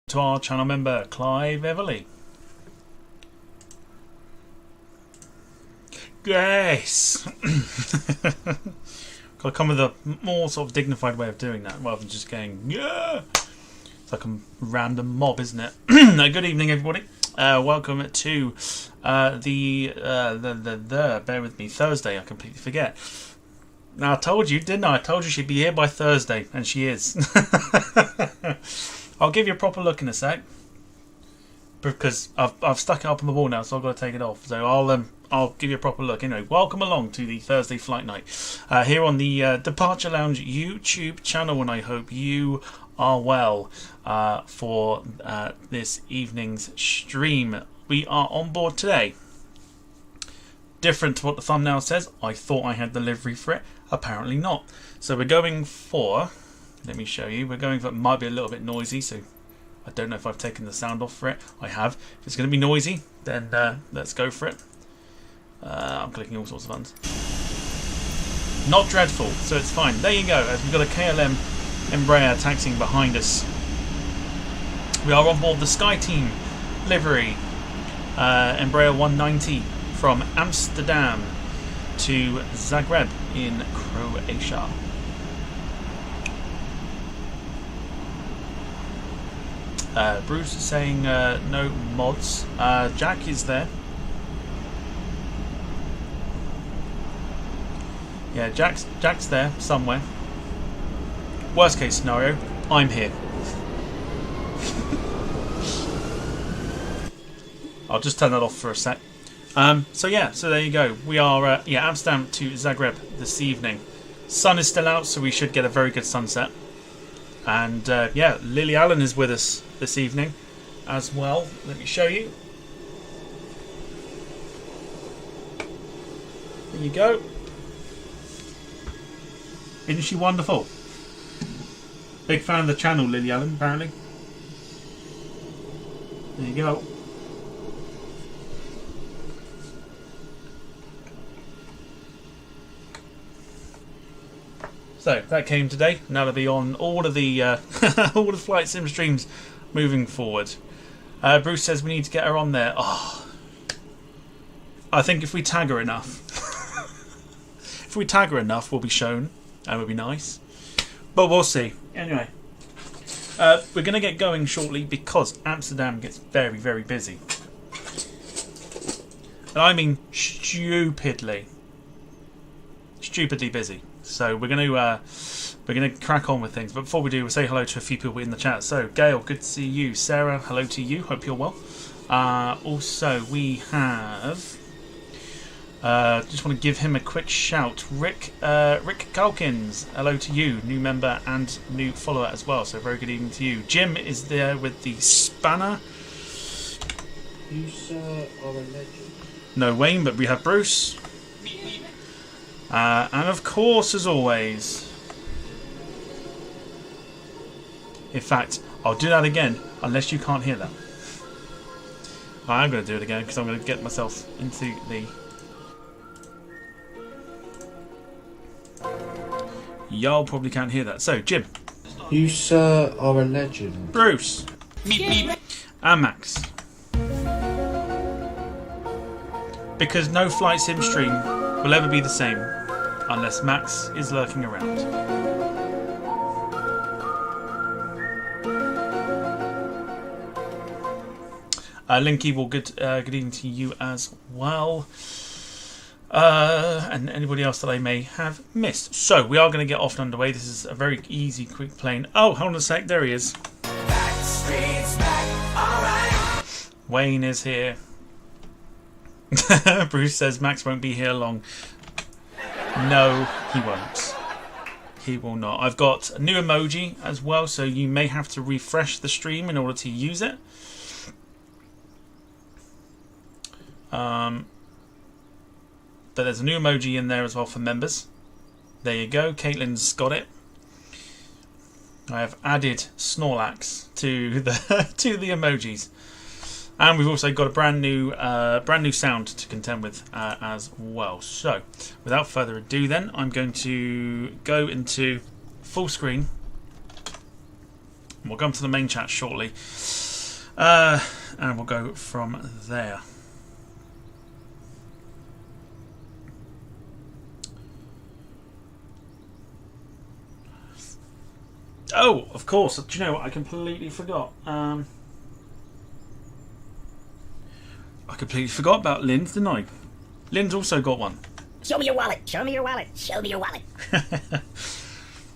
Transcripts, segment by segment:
to our channel member, Clive Everly. Yes! Got to come with a more sort of dignified way of doing that rather than just going, yeah! It's like a random mob, isn't it? Good evening, everybody. Welcome to bear with me, Thursday. I completely forget. Now, I told you, didn't I? I told you she'd be here by Thursday, and she is. I'll give you a proper look in a sec, because I've stuck it up on the wall now, so I've got to take it off. So I'll give you a proper look. Anyway, welcome along to the Thursday Flight Night here on the Departure Lounge YouTube channel, and I hope you are well for this evening's stream. We are on board today. Different to what the thumbnail says. I thought I had the livery for it. Apparently not. So we're going for, let me show you, we're going for, it might be a little bit noisy, so I don't know if I've taken the sound off for it. I have. If it's going to be noisy, then let's go for it. I'm clicking all sorts of buttons. Not dreadful, so it's fine. There you go, as we've got a KLM Embraer taxiing behind us. We are on board the Sky Team livery, Embraer 190 from Amsterdam to Zagreb in Croatia. Bruce is saying no mods. Jack is there. Yeah, Jack's there somewhere. Worst case scenario, I'm here. I'll just turn that off for a sec. So there you go. We are Amsterdam to Zagreb this evening. Sun is still out, so we should get a very good sunset. And Lily Allen is with us this evening as well. Let me show you. There you go. Isn't she wonderful? Big fan of the channel, Lily Allen, apparently. There you go. So that came today. Now they'll be on all of the all the flight sim streams moving forward. Bruce says we need to get her on there. Oh, I think if we tag her enough, we'll be shown. That would be nice, but we'll see. Anyway, we're going to get going shortly because Amsterdam gets very, very busy, and I mean stupidly busy. So we're going to crack on with things. But before we do, we'll say hello to a few people in the chat. So Gail, good to see you. Sarah, hello to you. Hope you're well. Also, we have. Just want to give him a quick shout. Rick Calkins, hello to you, new member and new follower as well. So very good evening to you. Jim is there with the spanner. You sir are a legend. No Wayne, but we have Bruce. And of course, as always, in fact, I'll do that again unless you can't hear that. I am going to do it again because I'm going to get myself into the. Y'all probably can't hear that. So, Jim. You sir are a legend. Bruce. And Max. Because no flight sim stream will ever be the same unless Max is lurking around. Linky, well, good evening to you as well. And anybody else that I may have missed. So, we are going to get off and underway. This is a very easy, quick plane. Oh, hold on a sec. There he is. Back, all right. Wayne is here. Bruce says Max won't be here long. No, he won't. He will not. I've got a new emoji as well, so you may have to refresh the stream in order to use it. But there's a new emoji in there as well for members. There you go. Caitlin's got it. I have added Snorlax to the emojis. And we've also got a brand new sound to contend with as well. So, without further ado, then I'm going to go into full screen We'll come to the main chat shortly. And we'll go from there. Oh, of course. Do you know what? I completely forgot. I completely forgot about Lynn's, didn't I? Lynn's also got one. Show me your wallet. Show me your wallet. Show me your wallet.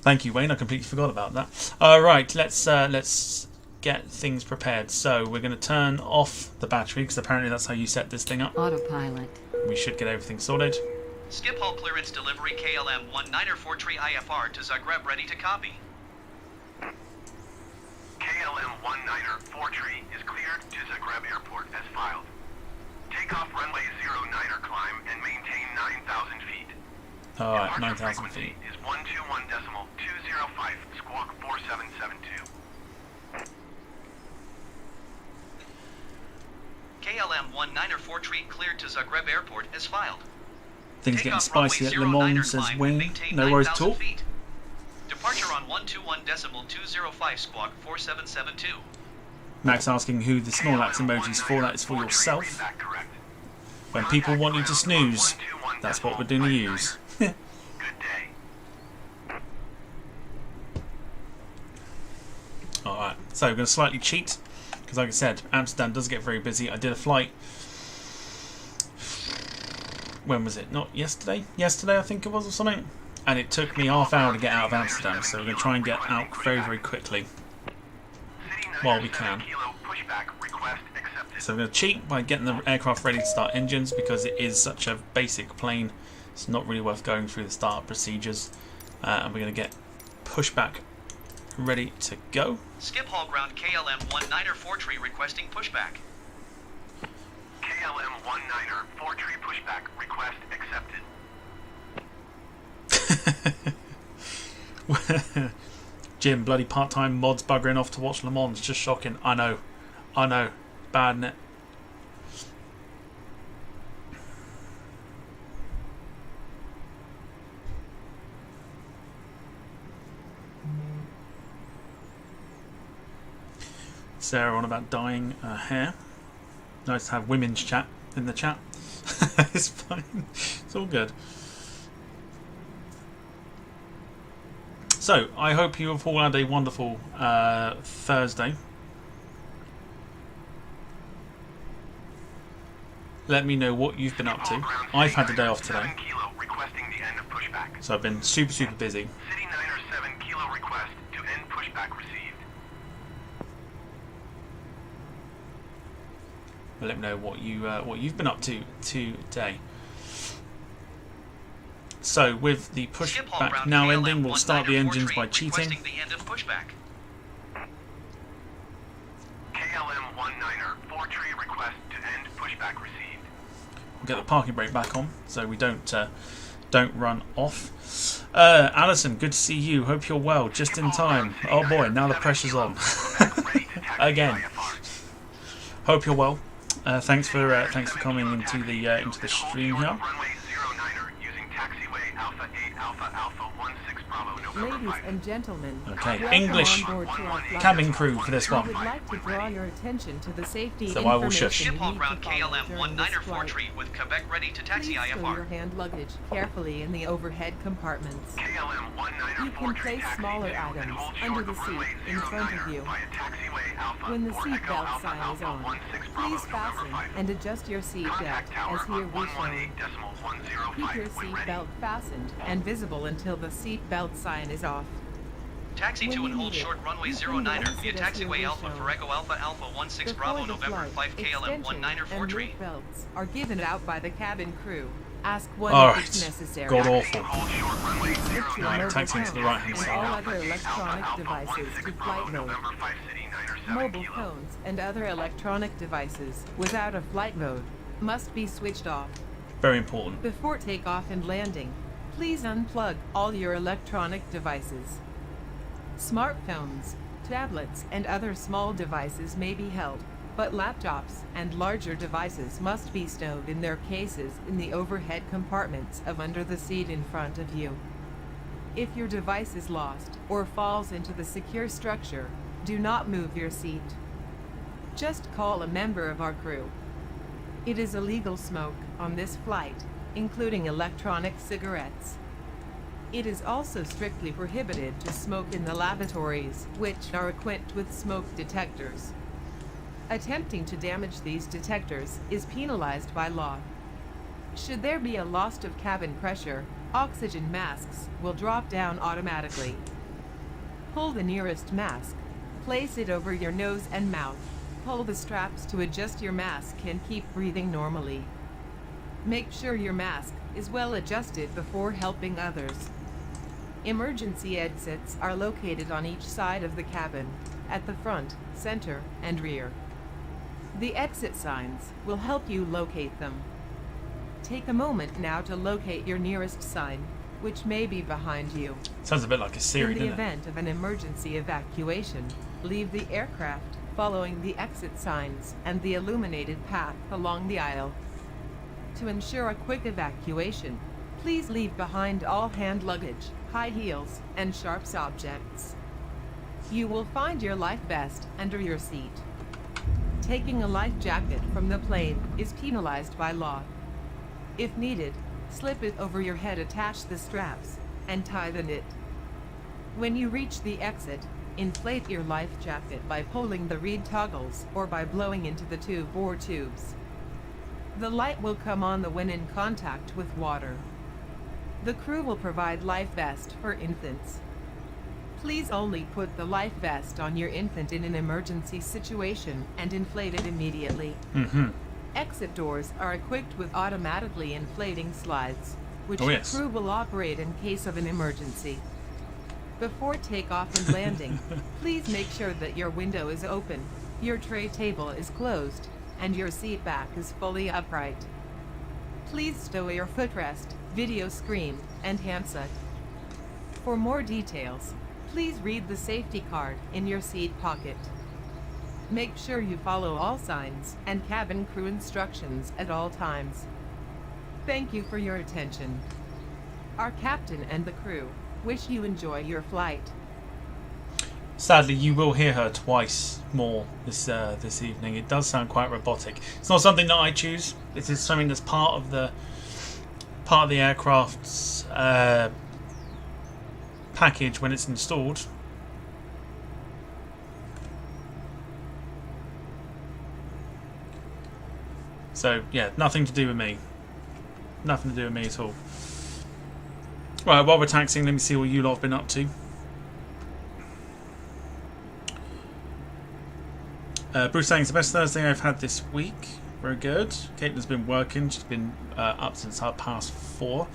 Thank you, Wayne. I completely forgot about that. All right, let's get things prepared. So we're going to turn off the battery because apparently that's how you set this thing up. Autopilot. We should get everything sorted. Skip hull clearance delivery KLM-190 Fortree IFR to Zagreb ready to copy. KLM-190 Fortree is cleared to Zagreb Airport as filed. Takeoff runway 09er climb and maintain 9,000 feet. All right, Departure 9,000 feet. Is 121.205 squawk 4772. KLM-190 Fortree cleared to Zagreb Airport as filed. Things getting Takeoff runway spicy at Le 09er Mans, says climb and Wayne. maintain No worries at 9,000 all. feet. Departure on 121.205 squawk 4772. Max asking who the Snorlax emoji's for. That is for yourself. When people want you to snooze, that's what we're doing to use. Good day. Alright, so we're going to slightly cheat. Because like I said, Amsterdam does get very busy. I did a flight. When was it? Not yesterday? Yesterday I think it was or something. And it took me half hour to get out of Amsterdam. So we're going to try and get out very, very quickly. While we can. So we're going to cheat by getting the aircraft ready to start engines because it is such a basic plane. It's not really worth going through the startup procedures. And we're going to get pushback ready to go. Skip hull ground KLM-190 Fortree requesting pushback. KLM-190 Fortree pushback request accepted. Jim, bloody part-time mods buggering off to watch Le Mans. Just shocking. I know. Bad, innit? Sarah on about dyeing her hair. Nice to have women's chat in the chat. It's fine. It's all good. So, I hope you have all had a wonderful Thursday. Let me know what you've been up to. I've had the day off today. So I've been super, super busy. City 9er 7 kilo request to end pushback received. But let me know what you've been up to today. So with the pushback now ending, we'll start the engines by cheating. The end of pushback. KLM-190 Fortree request to end pushback received. We'll get the parking brake back on so we don't run off. Alison, good to see you. Hope you're well. Just in time. Oh boy, now the pressure's on again. Hope you're well. Thanks for coming into the stream here. Ladies and gentlemen, Okay, welcome English on board to our flight. cabin crew for this We one. would like to draw your attention to the safety So I will shush. information Ship hull you ground need to follow during this KLM-190 flight. Fortree with Quebec ready to taxi Please store your IFR. hand luggage carefully in the overhead compartments. KLM-190 You can place smaller items under the seat in front of you. When the seatbelt sign is on, please fasten and adjust your seatbelt as here we show. Keep your seatbelt fastened and visible until the seatbelt sign is off. Taxi to and hold short runway 09er via taxiway Alpha Farego Alpha Alpha 16 Bravo November 5 KLM-190 Fortree. And belts are given out by the cabin crew. Ask one All if right. it's necessary. God awful. Switch your Right, mobile taxi to the phones right-hand and side. all other electronic devices to flight mode. Mobile phones and other electronic devices without a flight mode must be switched off. Very important. Before takeoff and landing, please unplug all your electronic devices. Smartphones, tablets, and other small devices may be held, but laptops and larger devices must be stowed in their cases in the overhead compartments of under the seat in front of you. If your device is lost or falls into the secure structure, Do not move your seat. Just call a member of our crew. It is illegal smoke on this flight, including electronic cigarettes. It is also strictly prohibited to smoke in the lavatories, which are equipped with smoke detectors. Attempting to damage these detectors is penalized by law. Should there be a loss of cabin pressure, oxygen masks will drop down automatically. Pull the nearest mask. Place it over your nose and mouth. Pull the straps to adjust your mask and keep breathing normally. Make sure your mask is well adjusted before helping others. Emergency exits are located on each side of the cabin, at the front, center, and rear. The exit signs will help you locate them. Take a moment now to locate your nearest sign, which may be behind you. Sounds a bit like a Siri, In the doesn't it? event of an emergency evacuation, leave the aircraft following the exit signs and the illuminated path along the aisle. To ensure a quick evacuation, please leave behind all hand luggage, high heels, and sharp objects. You will find your life vest under your seat. Taking a life jacket from the plane is penalized by law. If needed, slip it over your head, attach the straps, and tie the knit. When you reach the exit, inflate your life jacket by pulling the reed toggles or by blowing into the tube or tubes. The light will come on when in contact with water. The crew will provide life vest for infants. Please only put the life vest on your infant in an emergency situation and inflate it immediately. Exit doors are equipped with automatically inflating slides, which Oh, the yes. crew will operate in case of an emergency. Before takeoff and landing, please make sure that your window is open, your tray table is closed, and your seat back is fully upright. Please stow your footrest, video screen, and handset. For more details, please read the safety card in your seat pocket. Make sure you follow all signs and cabin crew instructions at all times. Thank you for your attention. Our captain and the crew wish you enjoy your flight. Sadly, you will hear her twice more this evening. It does sound quite robotic. It's not something that I choose. It is something that's part of the aircraft's package when it's installed. So yeah, nothing to do with me. Nothing to do with me at all. Right, while we're taxiing, let me see what you lot have been up to. Bruce saying it's the best Thursday I've had this week. Very good. Caitlin's been working. She's been up since past 4.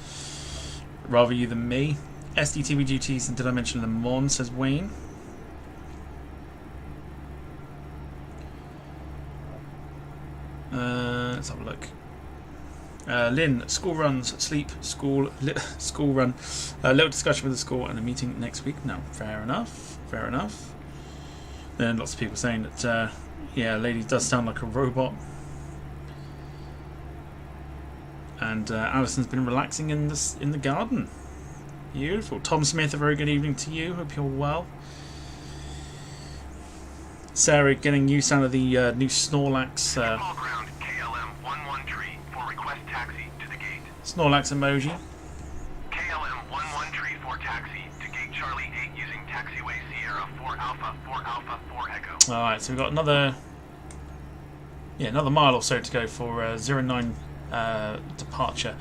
Rather you than me. SDTV duties, and did I mention Le Mans, says Wayne. Let's have a look. Lynn, school runs, sleep, school run. Little discussion with the school and a meeting next week. No, fair enough. Fair enough. Then lots of people saying that, yeah, lady does sound like a robot. And Alison's been relaxing in the garden. Beautiful. Tom Smith, a very good evening to you. Hope you're well. Sarah getting use out of the new Snorlax. All ground KLM 113 for request taxi to the gate. Snorlax emoji. KLM 113 for taxi to gate Charlie 8 using taxiway Sierra 4 Alpha 4 Echo. Alright, so we've got another mile or so to go for 09 departure.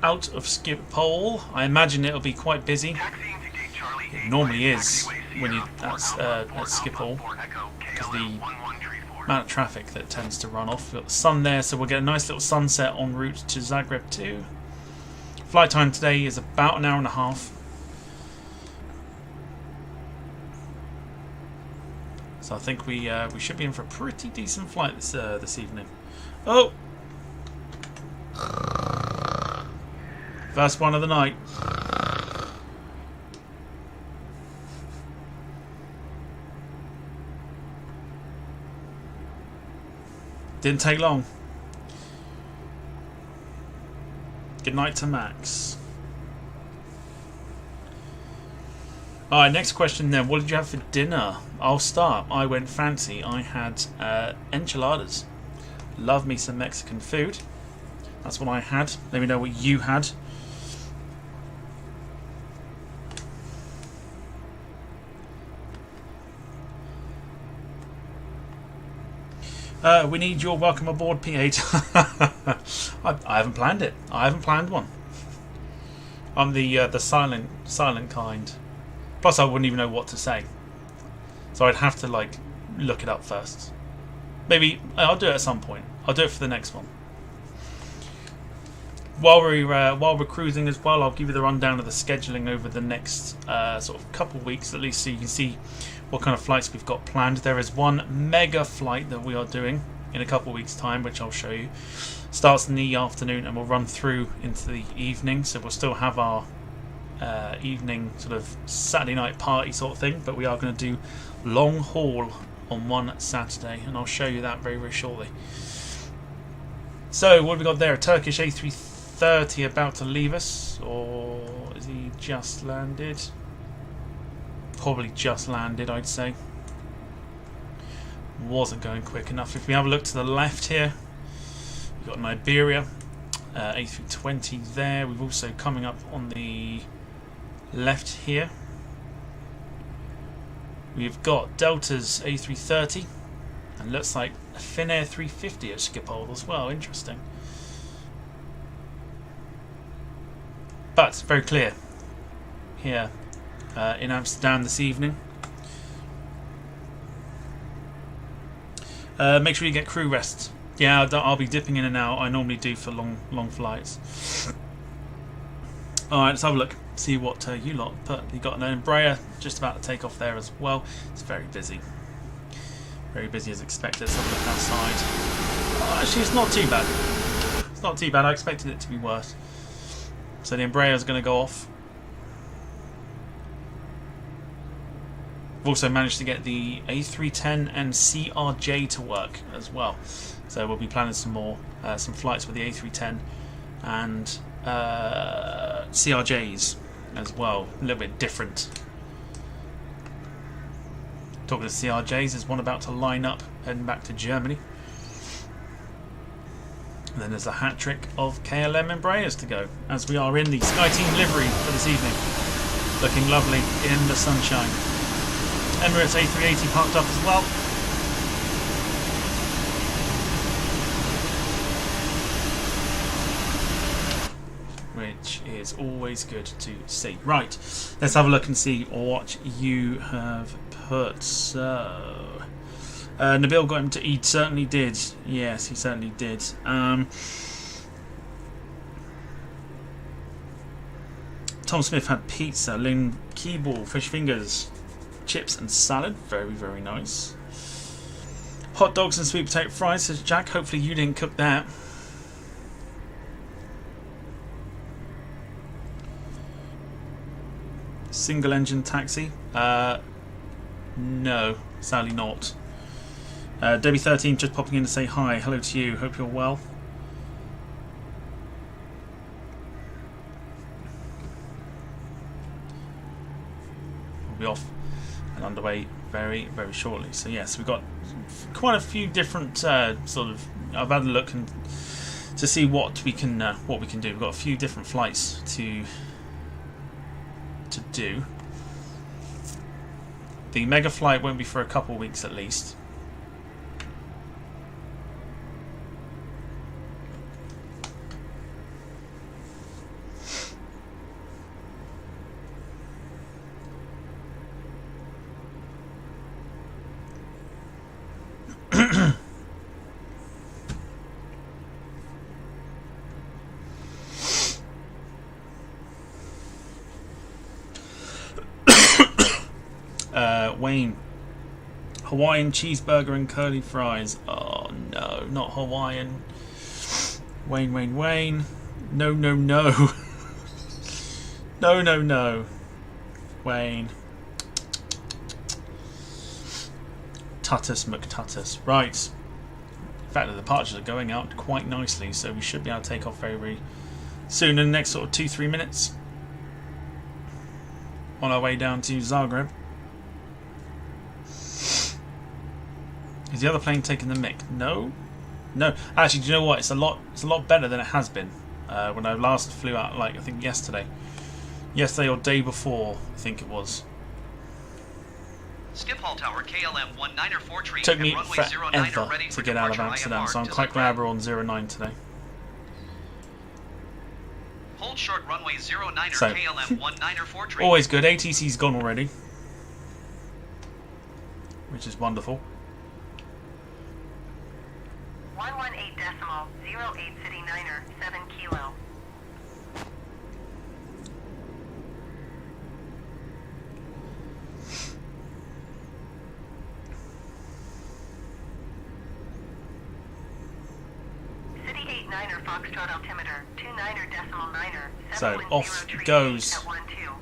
Out of Schiphol. I imagine it'll be quite busy. Taxiing to gate Charlie 8 It normally using is taxiway when you Sierra 4 at Alpha 4 Schiphol, Echo, because KLM the 1134. amount of traffic that tends to run off. We've got the sun there, so we'll get a nice little sunset en route to Zagreb too. Flight time today is about an hour and a half. So I think we should be in for a pretty decent flight this evening. Oh! First one of the night. Didn't take long. Good night to Max. Alright, next question then. What did you have for dinner? I'll start. I went fancy. I had enchiladas. Love me some Mexican food. That's what I had. Let me know what you had. We need your welcome aboard, P8. I haven't planned it. I haven't planned one. I'm the silent kind. Plus, I wouldn't even know what to say, so I'd have to like look it up first. Maybe I'll do it at some point. I'll do it for the next one. While we're cruising as well, I'll give you the rundown of the scheduling over the next sort of couple of weeks, at least, so you can see what kind of flights we've got planned. There is one mega flight that we are doing in a couple of weeks' time, which I'll show you. Starts in the afternoon and will run through into the evening, so we'll still have our evening sort of Saturday night party sort of thing, but we are going to do long haul on one Saturday, and I'll show you that very, very shortly. So what have we got there? A Turkish A330 about to leave us, or is he just landed? Probably just landed, I'd say. Wasn't going quick enough. If we have a look to the left here, we've got an Iberia A320 there. We've also coming up on the left here, we've got Delta's A330, and looks like a Finnair 350 at Schiphol as well. Interesting. But very clear here in Amsterdam this evening. Make sure you get crew rest. Yeah, I'll be dipping in and out. I normally do for long flights. Alright, let's have a look. See what you lot put. You got an Embraer just about to take off there as well. It's very busy. Very busy as expected. Let's have a look outside. Actually, it's not too bad. It's not too bad. I expected it to be worse. So the Embraer is going to go off. We've also managed to get the A310 and CRJ to work as well. So we'll be planning some more, some flights with the A310 and CRJs as well. A little bit different. Talking to CRJs, there's one about to line up heading back to Germany. And then there's a hat trick of KLM Embraers to go, as we are in the SkyTeam livery for this evening. Looking lovely in the sunshine. Emirates A380 parked up as well. Which is always good to see. Right, let's have a look and see what you have put. So, Nabil got him to eat. Certainly did. Yes, he certainly did. Tom Smith had pizza. Lynn Keeble, fish fingers, chips and salad. Very, very nice. Hot dogs and sweet potato fries, says Jack. Hopefully you didn't cook that. Single engine taxi? No, sadly not. Debbie13 just popping in to say hi. Hello to you. Hope you're well. We'll be off and underway very, very shortly. So yes, we've got quite a few different sort of. I've had a look and to see what we can do. We've got a few different flights to do. The mega flight won't be for a couple of weeks at least. Wayne, Hawaiian cheeseburger and curly fries. Oh no, not Hawaiian. Wayne. No. No. Wayne. Tuttus McTuttus. Right. In fact, the departures are going out quite nicely, so we should be able to take off very, very soon in the next sort of 2-3 minutes. on our way down to Zagreb. Is the other plane taking the mick? No. No. Actually, do you know what? It's a lot better than it has been. When I last flew out, like, I think yesterday. Yesterday or day before, I think it was. Schiphol Tower, KLM 19 tree. Took me runway forever 09 ready to for get out of departure Amsterdam, IFR so I'm to quite Zagreb. glad we're on 09 today. Hold short runway 09 So, KLM 19 tree. Always good. ATC's gone already, which is wonderful. 118.08 City Niner, 7 kilo. City 89er Foxtrot altimeter, 29er.9er, So, 710 off tree goes 8 at 12.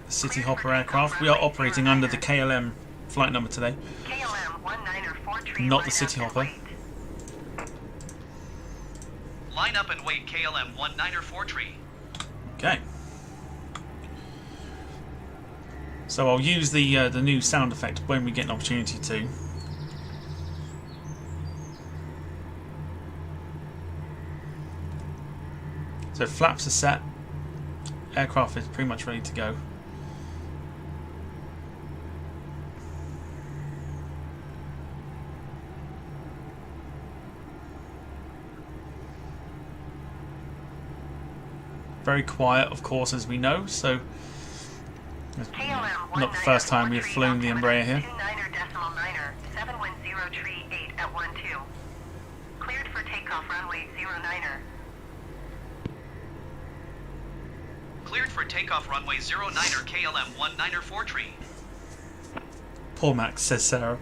the Cityhopper aircraft. We are operating under the KLM flight number today, KLM 19 tree. not the Cityhopper. Line up and wait KLM 19 tree. Okay. So I'll use the new sound effect when we get an opportunity to. So flaps are set. Aircraft is pretty much ready to go. Very quiet, of course, as we know, so not the first time we've flown the Embraer here. 29er.9er, 710 tree 8 at 12. Cleared for takeoff runway 09er. Cleared for takeoff runway 09er KLM 19 tree. Poor Max, says Sarah.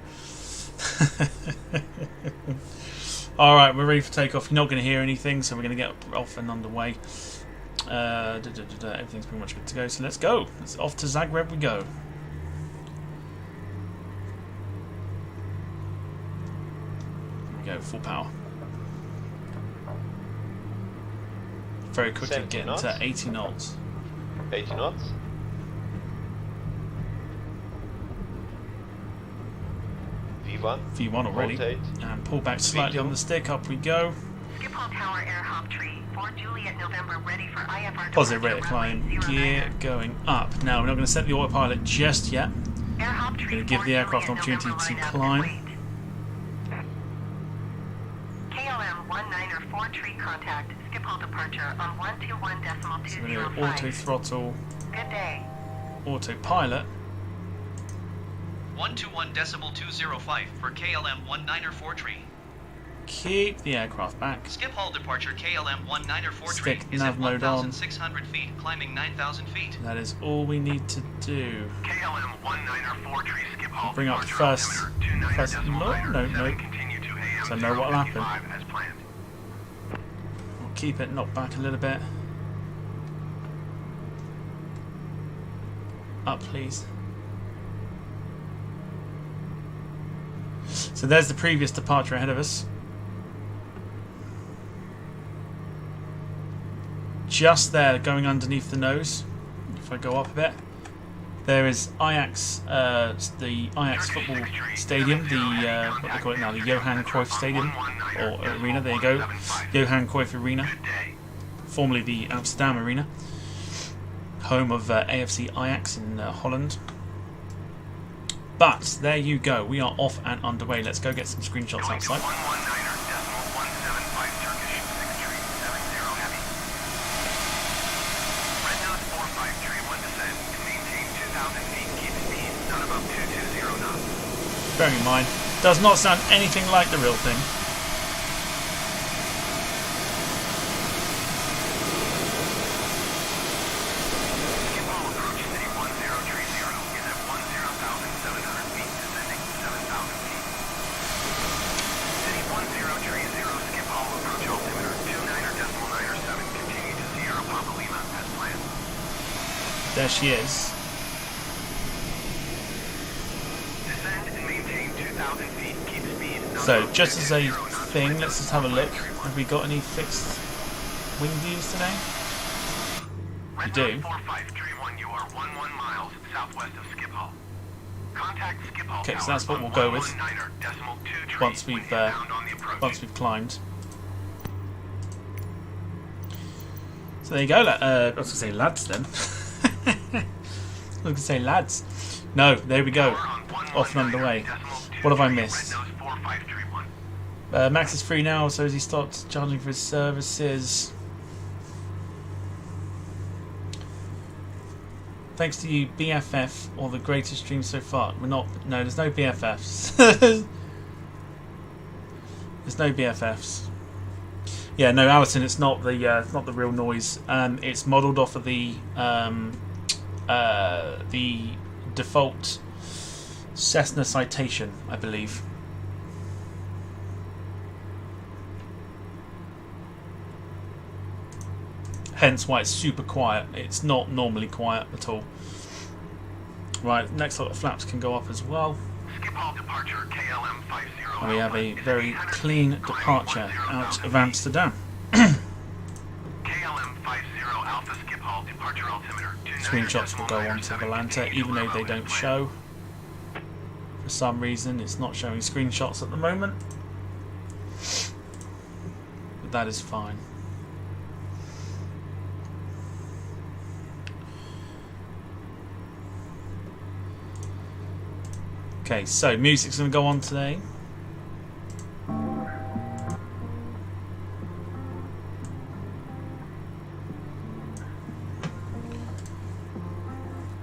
Alright, we're ready for takeoff. You're not going to hear anything, so we're going to get off and underway. Everything's pretty much good to go, so let's go. Let's off to Zagreb we go. Here we go, full power. Very quickly 70 getting knots. to 80 knots. 80 knots. V1. V1 already. Rotate. And pull back slightly V2. on the stick, up we go. Schiphol Tower Air Hop Tree, 4 Juliet November ready for IFR Positive rate of departure climb, runway gear 09er. going up. Now, we're not going to set the autopilot just yet. Air Hop Tree, Gonna give 4 the aircraft an Juliet opportunity November to line up climb. and wait. KLM 19 4 tree contact, Schiphol departure on 121.205. So we're going to auto throttle, Good day. autopilot. 121.205 for KLM 19 tree. Keep the aircraft back. Schiphol departure KLM 19 tree Stick is nav at mode on. 1,600 feet, climbing 9,000 feet. That is all we need to do. KLM 19 tree Schiphol Bring up departure first. altimeter, 29 First. decimal No, niner, no, no. 7 continue to AM So I know what'll happen. 055 as planned. We'll keep it knocked back a little bit. Up, please. So there's the previous departure ahead of us. Just there, going underneath the nose. If I go up a bit, there is Ajax, the Ajax football stadium, the what they call it now, the Johan Cruyff Stadium or arena. There you go, Johan Cruyff Arena, formerly the Amsterdam Arena, home of AFC Ajax in Holland. But there you go, we are off and underway. Let's go get some screenshots outside. 119.175 Turkish, 6 tree, 70 heavy. Red nose 45 tree, 1 descent, maintain 2,000 feet, keep speed, not above 220 knots. Bearing in mind, does not sound anything like the real thing. Schiphol approach city 1030 is at 10,700 feet, descending 7,000 feet. City 1030 Schiphol approach altimeter 29er.9er7, continue to Sierra Papa Lima as planned. There she is. Descend and maintain 2,000 feet, keep speed. not So, above just as a 220 knots. thing, let's just have a look. Have we got any fixed wing views today? Red do. nose 45 tree 1, you are 11 miles southwest of Schiphol. Contact Schiphol. Okay, so that's what we'll go with once we've climbed. So there you go. I was going to say lads then. I was going to say lads. No, there we go. Off and underway. What have I missed? Max is free now, so as he starts charging for his services. Thanks to you, BFF, or the greatest stream so far. We're not. No, there's no BFFs. There's no BFFs. Yeah, no, Alison, it's not the real noise. It's modelled off of the default Cessna Citation, I believe. Hence why it's super quiet. It's not normally quiet at all. Right, next lot of flaps can go up as well. And we have a very clean departure out of Amsterdam. Screenshots will go on to Volanta, even though they don't show. For some reason, it's not showing screenshots at the moment. But that is fine. Okay, so music's going to go on today.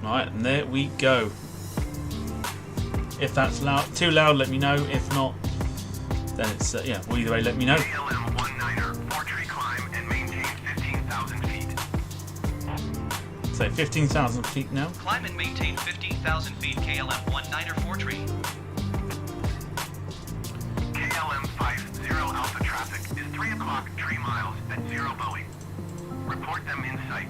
Right, and there we go. If that's loud, too loud, let me know. If not, then it's yeah. Well, either way, let me know. So 15,000 feet now. Climb and maintain 15,000 feet KLM 19er 4 tree. KLM 50 Alpha traffic is 3 o'clock 3 miles at 0 Boeing. Report them in sight.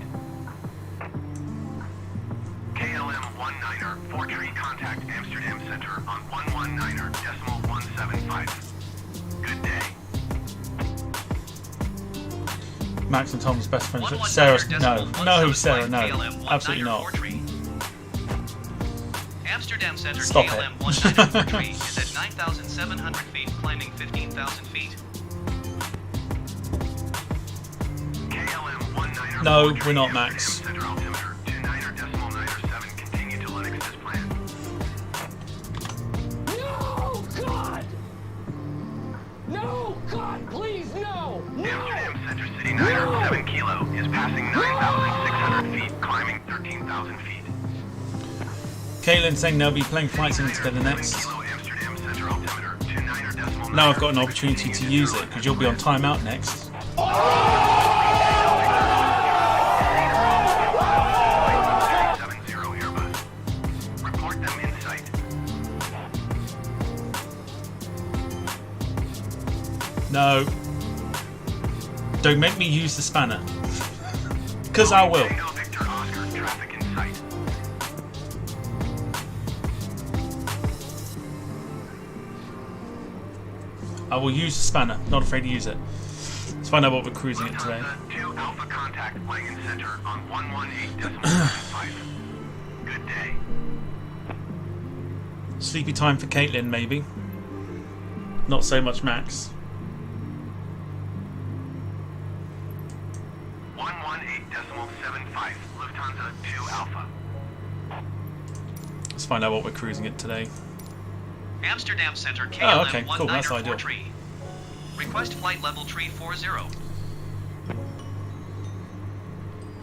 KLM 19er 4 tree contact Amsterdam Center on 119er decimal 175. Good day. Max and Tom's best friends. Sarah, no, Sarah, no, absolutely not. Amsterdam Center Stop KLM it. 19er is at 9,700 feet, climbing 15,000 feet. No, we're not, Max. No, God! No, God, please, no! Amsterdam Center City 907 Kilo is passing 9,600 feet, climbing 13,000 feet. Caitlin saying they'll be playing Flight Sim together next. Now I've got an opportunity to use it because you'll be on timeout next. Report them in sight. No. Don't make me use the spanner. Because I will. I will use the spanner. Not afraid to use it. Let's find out what we're cruising at today. 2 Alpha contact Langen Center on 118.75. Good day. Sleepy time for Caitlin, maybe. Not so much Max. 118.75. Lufthansa 2 Alpha. Let's find out what we're cruising at today. Amsterdam Center KLM Oh, okay, cool. That's 19er ideal. 4 tree. Request flight level tree 40.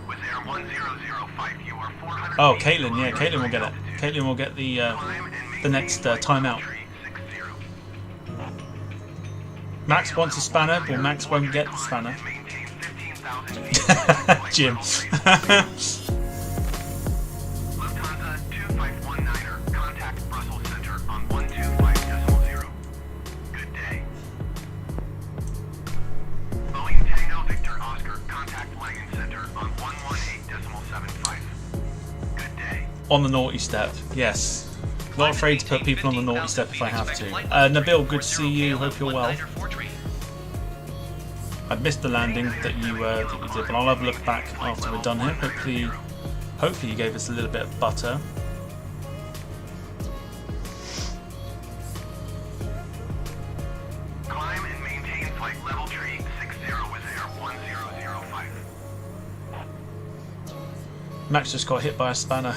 With Air 1005, you are 400. Oh, Caitlin, yeah, Caitlin will get it. Caitlin will get the next timeout. Max wants a spanner, but Max won't get the spanner. Jim. Lufthansa 2519er, contact Brussels Center on 125.0. Good day. Boeing Tango Victor Oscar, contact Langen Center on 118.75. Good day. On the naughty step, yes. Not afraid to put people on the naughty step if I have to. Nabil, good to see you. Hope you're well. I missed the landing that you did, but I'll have a look back after we're done here. Hopefully you gave us a little bit of butter. Climb and maintain flight level tree 60 with air 1005. Max just got hit by a spanner.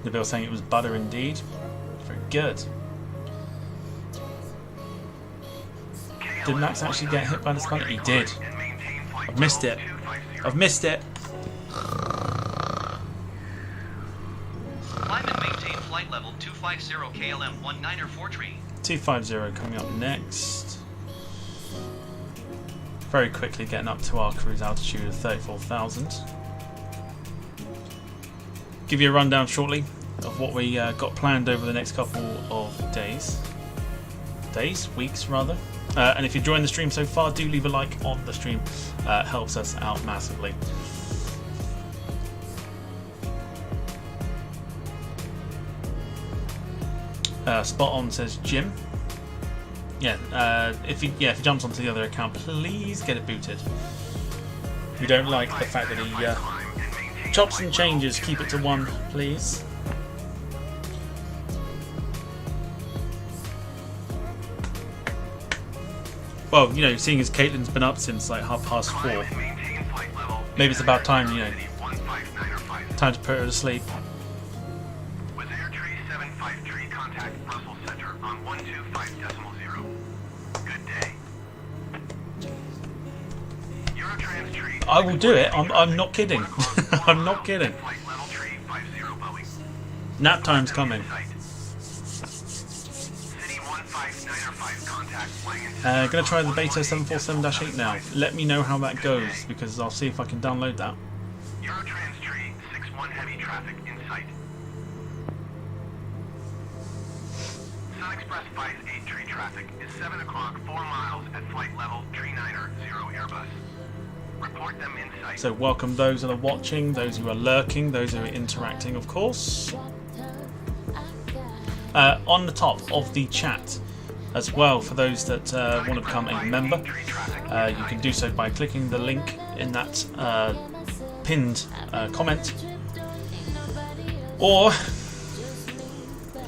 The bill saying it was butter indeed. Very good. Did Max actually get hit by the spanner? He did. I've missed it. I've missed it. Climb and maintain flight level 250 KLM 19er 4 tree. 250 coming up next. Very quickly getting up to our cruise altitude of 34,000. Give you a rundown shortly of what we got planned over the next couple of days. Weeks rather. And if you're enjoying the stream so far, do leave a like on the stream. Helps us out massively. Spot on says Jim. Yeah, if he jumps onto the other account, please get it booted. We don't like the fact that he chops and changes. Keep it to 1, please. Well, you know, seeing as Caitlin's been up since like 4:30, maybe it's about time, you know, time to put her to sleep. With air tree 753, contact Brussels Center on 125.0. Good day. Eurotrans tree. I will do it. I'm not kidding. I'm not kidding. Flight level tree 50 Boeing. Nap time's coming. City 15905, contact Langen. Gonna try the beta 747-8 now. Let me know how that goes because I'll see if I can download that. Eurotrans tree 61 heavy traffic in sight. Sun Express 58 tree traffic is 7 o'clock, 4 miles at flight level, tree 9er, 0 Airbus. Report them in sight. So welcome those that are watching, those who are lurking, those who are interacting, of course. On the top of the chat as well, for those that want to become a member, you can do so by clicking the link in that pinned comment, or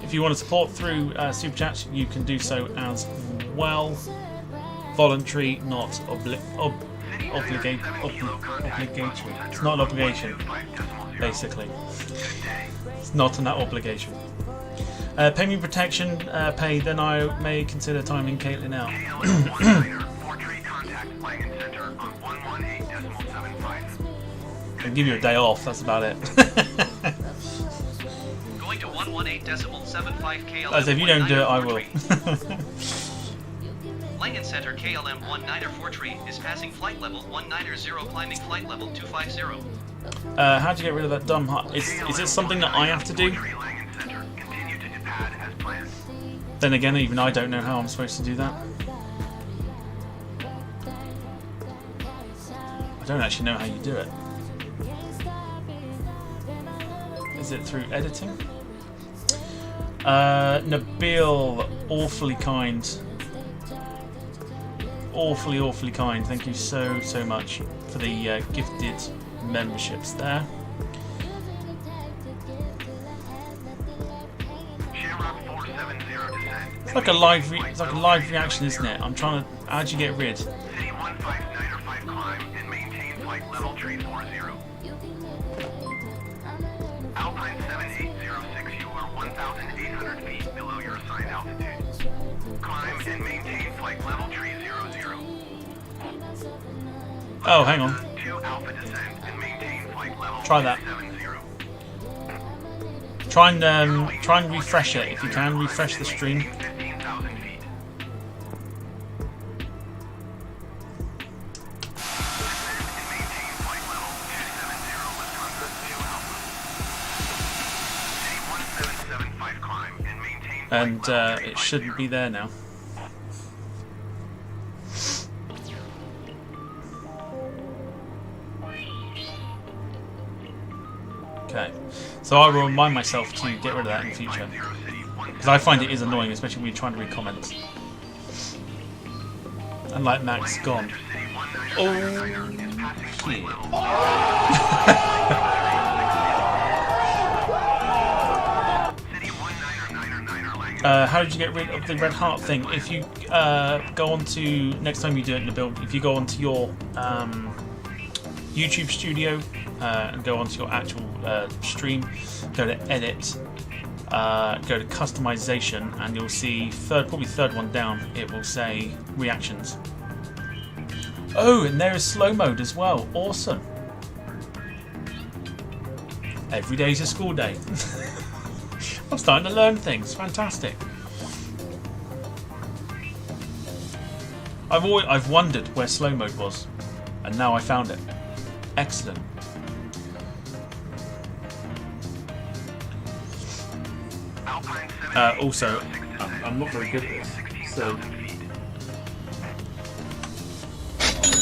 if you want to support through Super Chat, you can do so as well. Voluntary, not obligatory. It's not an obligation, basically. It's not an obligation. Pay me protection, pay, then I may consider timing Caitlin out. I'll give you a day off, that's about it. Going to 118.75 KLM. As if you don't do it, I will. Langen Center KLM 19er 4 tree is passing flight level 190, climbing flight level 250. How do you get rid of that dumb hut? Is it something that I have to do? Then again, even I don't know how I'm supposed to do that. I don't actually know how you do it. Is it through editing? Nabil, awfully kind. Awfully kind. Thank you so much for the gifted memberships there. It's like a live reaction, isn't it? I'm trying to. How'd you get rid? City 15905, climb and maintain flight level tree 40. Alpine 7806, you are 1,800 feet below your assigned altitude. Climb and maintain flight level tree 00. Oh, hang on. 2 Alpha descent and maintain flight level Try that. 70. Try and refresh it if you can. Refresh the stream. 15,000 feet. Maintain flight level 270 with contact 2 Alpha. City 1775, climb and maintain flight And level tree it shouldn't 50. be there now. Okay, so I will remind myself to get rid of that in the future, because I find it is annoying, especially when you're trying to read comments. And like Max, gone. Oh, How did you get rid of the red heart thing? If you go on to, next time you do it in the build, if you go onto your YouTube studio and go onto your actual stream, go to edit, go to customization, and you'll see probably third one down, it will say reactions. Oh, and there is slow mode as well. Awesome. Every day's a school day. I'm starting to learn things. Fantastic. I've wondered where slow mode was, and now I found it. Excellent. Also, I'm not very good at this, so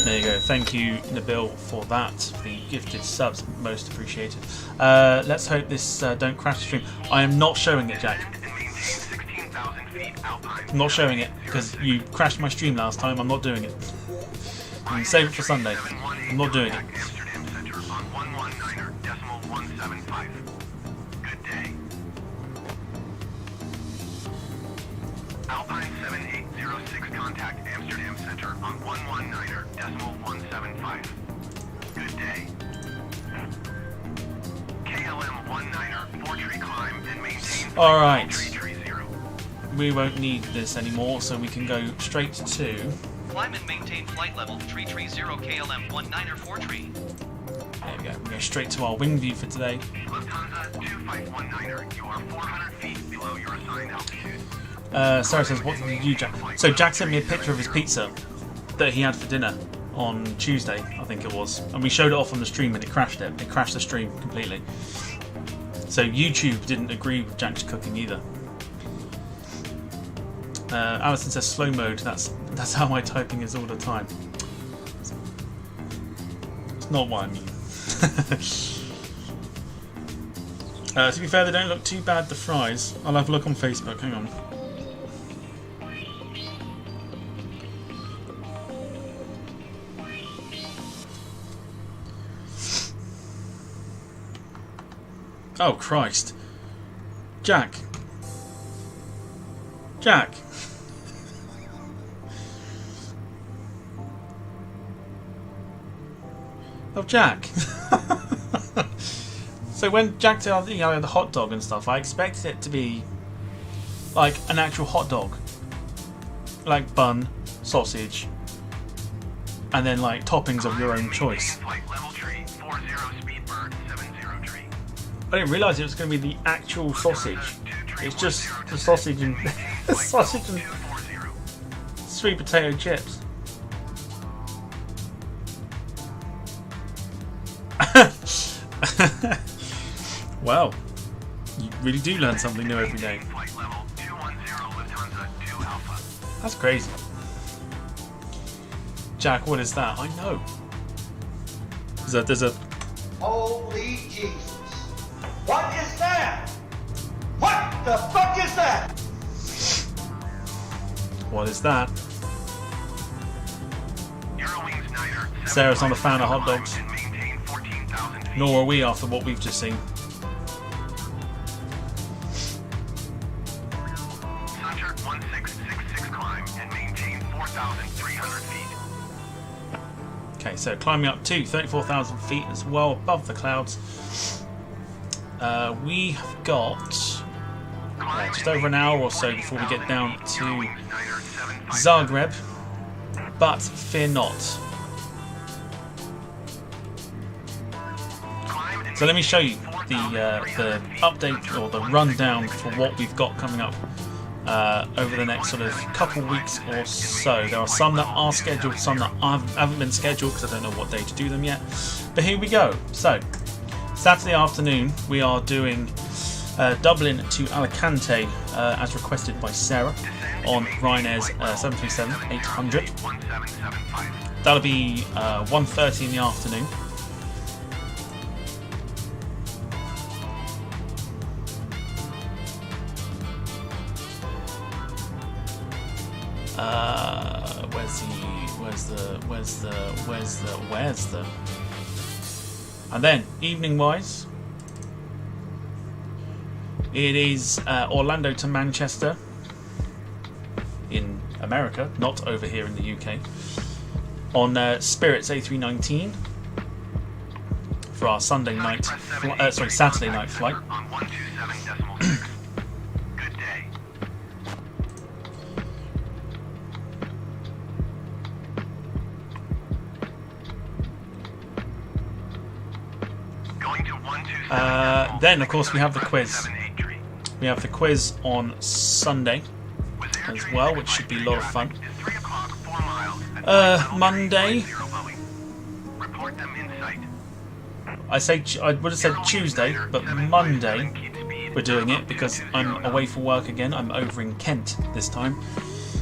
there you go. Thank you, Nabil, for that. The gifted subs, most appreciated. Let's hope this don't crash the stream. I am not showing it, Jack. I'm not showing it because you crashed my stream last time. I'm not doing it. You can save it for Sunday. I'm not doing it. Alpine 7806, contact Amsterdam Center on 119.175. Good day. KLM 19er, 4-tree climb and maintain. Alright. 330. We won't need this anymore, so we can go straight to. Climb and maintain flight level 330 KLM 19er 4-tree. There we go. We go straight to our wing view for today. Lufthansa 2519er, you are 400 feet below your assigned altitude. Sarah says, what did you do, Jack? So Jack sent me a picture of his pizza that he had for dinner on Tuesday, I think it was. And we showed it off on the stream and it crashed it. It crashed the stream completely. So YouTube didn't agree with Jack's cooking either. Alison says slow mode. That's how my typing is all the time. It's not what I mean. To be fair, they don't look too bad, the fries. I'll have a look on Facebook. Hang on. Oh, Christ. Jack. Jack. Oh, Jack. So when Jack did the hot dog and stuff, I expected it to be like an actual hot dog. Like bun, sausage, and then like toppings of your own choice. I didn't realise it was going to be the actual sausage. It's just the sausage and sausage and sweet potato chips. Wow, you really do learn something new every day. That's crazy. Jack, what is that? I know. There's a. Holy Jesus! What is that? What the fuck is that? What is that? Sarah's not a fan of hot dogs. Nor are we after what we've just seen. Sunchart 1666 climb and maintain 4,300 feet. Okay, so climbing up to 34,000 feet as well above the clouds. We have got just over an hour or so before we get down to Zagreb, but fear not. So let me show you the update or the rundown for what we've got coming up over the next sort of couple weeks or so. There are some that are scheduled, some that haven't been scheduled because I don't know what day to do them yet. But here we go. So Saturday afternoon we are doing Dublin to Alicante as requested by Sarah on Ryanair's 737-800. That'll be 1:30 in the afternoon. Where's the Where's the? And then evening wise, it is Orlando to Manchester in America, not over here in the UK, on Spirit's A319 for our Saturday night flight. On 127.6. Good day. Going to 127. Then of course we have the quiz. We have the quiz on Sunday as well, which should be a lot of fun. Monday. Report them in sight. I would have said Tuesday, but Monday we're doing it because I'm away for work again. I'm over in Kent this time,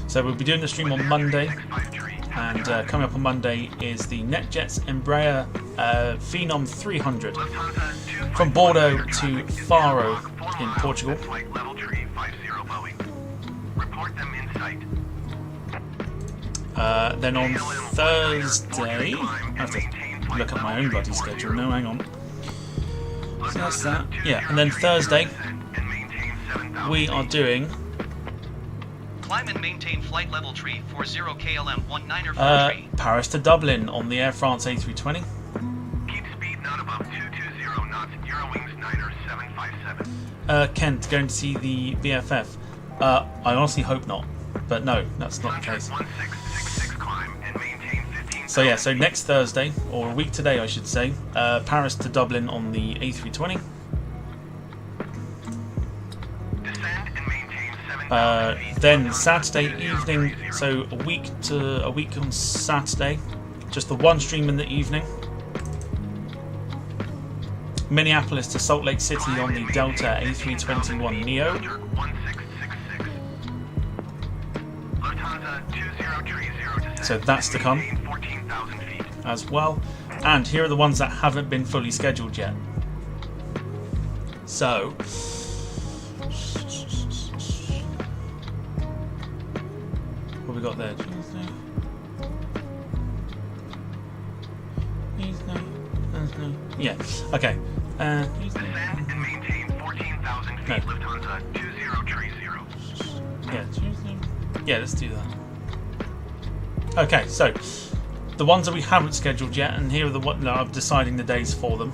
so we'll be doing the stream on Monday. And coming up on Monday is the NetJets Embraer Phenom 300 from Bordeaux to Faro in Portugal. Then on Thursday, I have to look at my own bloody schedule now, hang on. So that's that. Yeah, and then Thursday we are doing Climb and maintain flight level tree 40 KLM 19 Paris to Dublin on the Air France A320. Keep speed not above 220 knots, Eurowings 90757. Kent, going to see the BFF. I honestly hope not, but no, that's not the case. 1666 climb and maintain 15. So yeah, so next Thursday, or a week today I should say, Paris to Dublin on the A320. Descend and maintain 7,000 feet. Then Saturday evening, so a week on Saturday, just the one stream in the evening. Minneapolis to Salt Lake City on the Delta A321 Neo. So that's to come as well. And here are the ones that haven't been fully scheduled yet. So what we got there? Tuesday. Yeah. Okay. Tuesday. No. Yeah. Tuesday. Yeah. Let's do that. Okay. So the ones that we haven't scheduled yet, and here are the what. No, I'm deciding the days for them.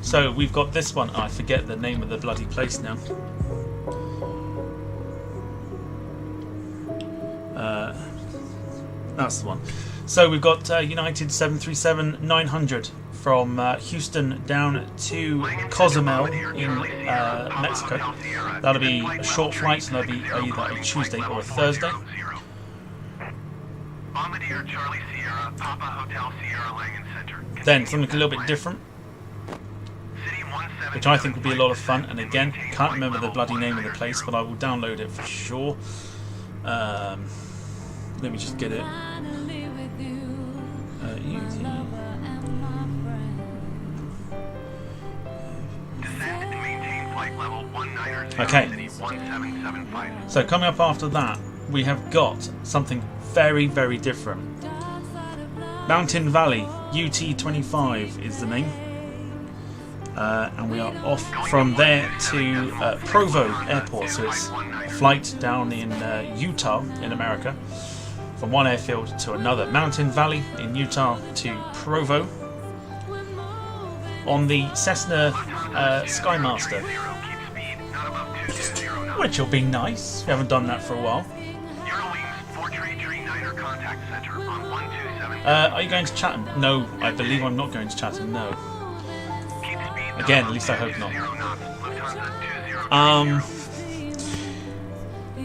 So we've got this one. Oh, I forget the name of the bloody place now. That's the one. So we've got United 737-900 from Houston down to Cozumel in Mexico. That'll be a short flight, so that'll be either a Tuesday or a Thursday. Then something a little bit different, which I think would be a lot of fun. And again, can't remember the bloody name of the place, but I will download it for sure. Let me just get it. Okay. So coming up after that, we have got something very, very different. Mountain Valley UT25 is the name. And we are off from there to Provo Airport. So it's a flight down in Utah in America, from one airfield to another. Mountain Valley in Utah to Provo on the Cessna Skymaster, which will be nice. We haven't done that for a while. Are you going to Chatham? No, I believe I'm not going to Chatham. No. Again, at least I hope not.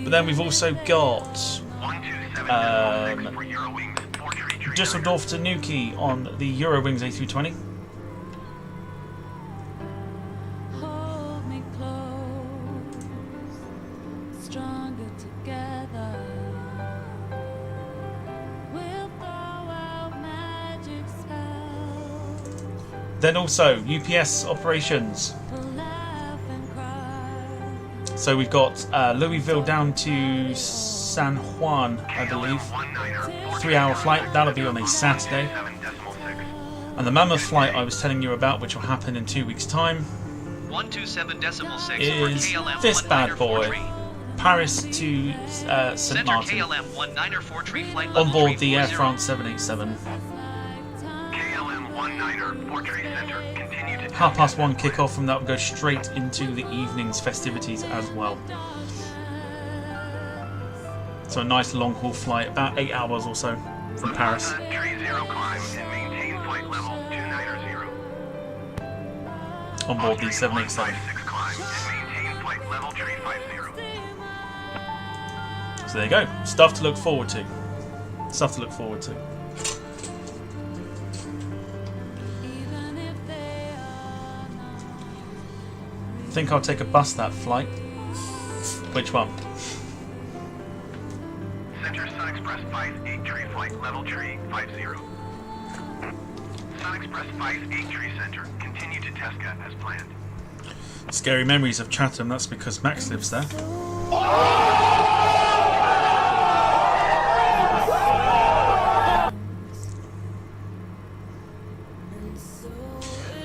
But then we've also got Düsseldorf to Newquay on the Eurowings A320. Then also UPS operations. So we've got Louisville down to San Juan, I believe. 3-hour flight. That'll be on a Saturday. And the Mammoth flight I was telling you about, which will happen in 2 weeks' time, 127.6 is for KLM this bad boy. 194 Paris to St. Center Martin. KLM 194 flight On level board the Air 340. France 787. KLM 19er, Portrait Center, continue to 1:30 kickoff, and that will go straight into the evening's festivities as well. So a nice long haul flight, about 8 hours or so from Paris. Tree 0 climb and maintain flight level 290. On board the 787. 156 climb and maintain flight level tree 50. So there you go. Stuff to look forward to. Stuff to look forward to. I think I'll take a bus that flight. Which one? Center Sun Express 58 tree flight level tree 50. Sun Express 58 tree center, continue to Tesca as planned. Scary memories of Chatham, that's because Max lives there.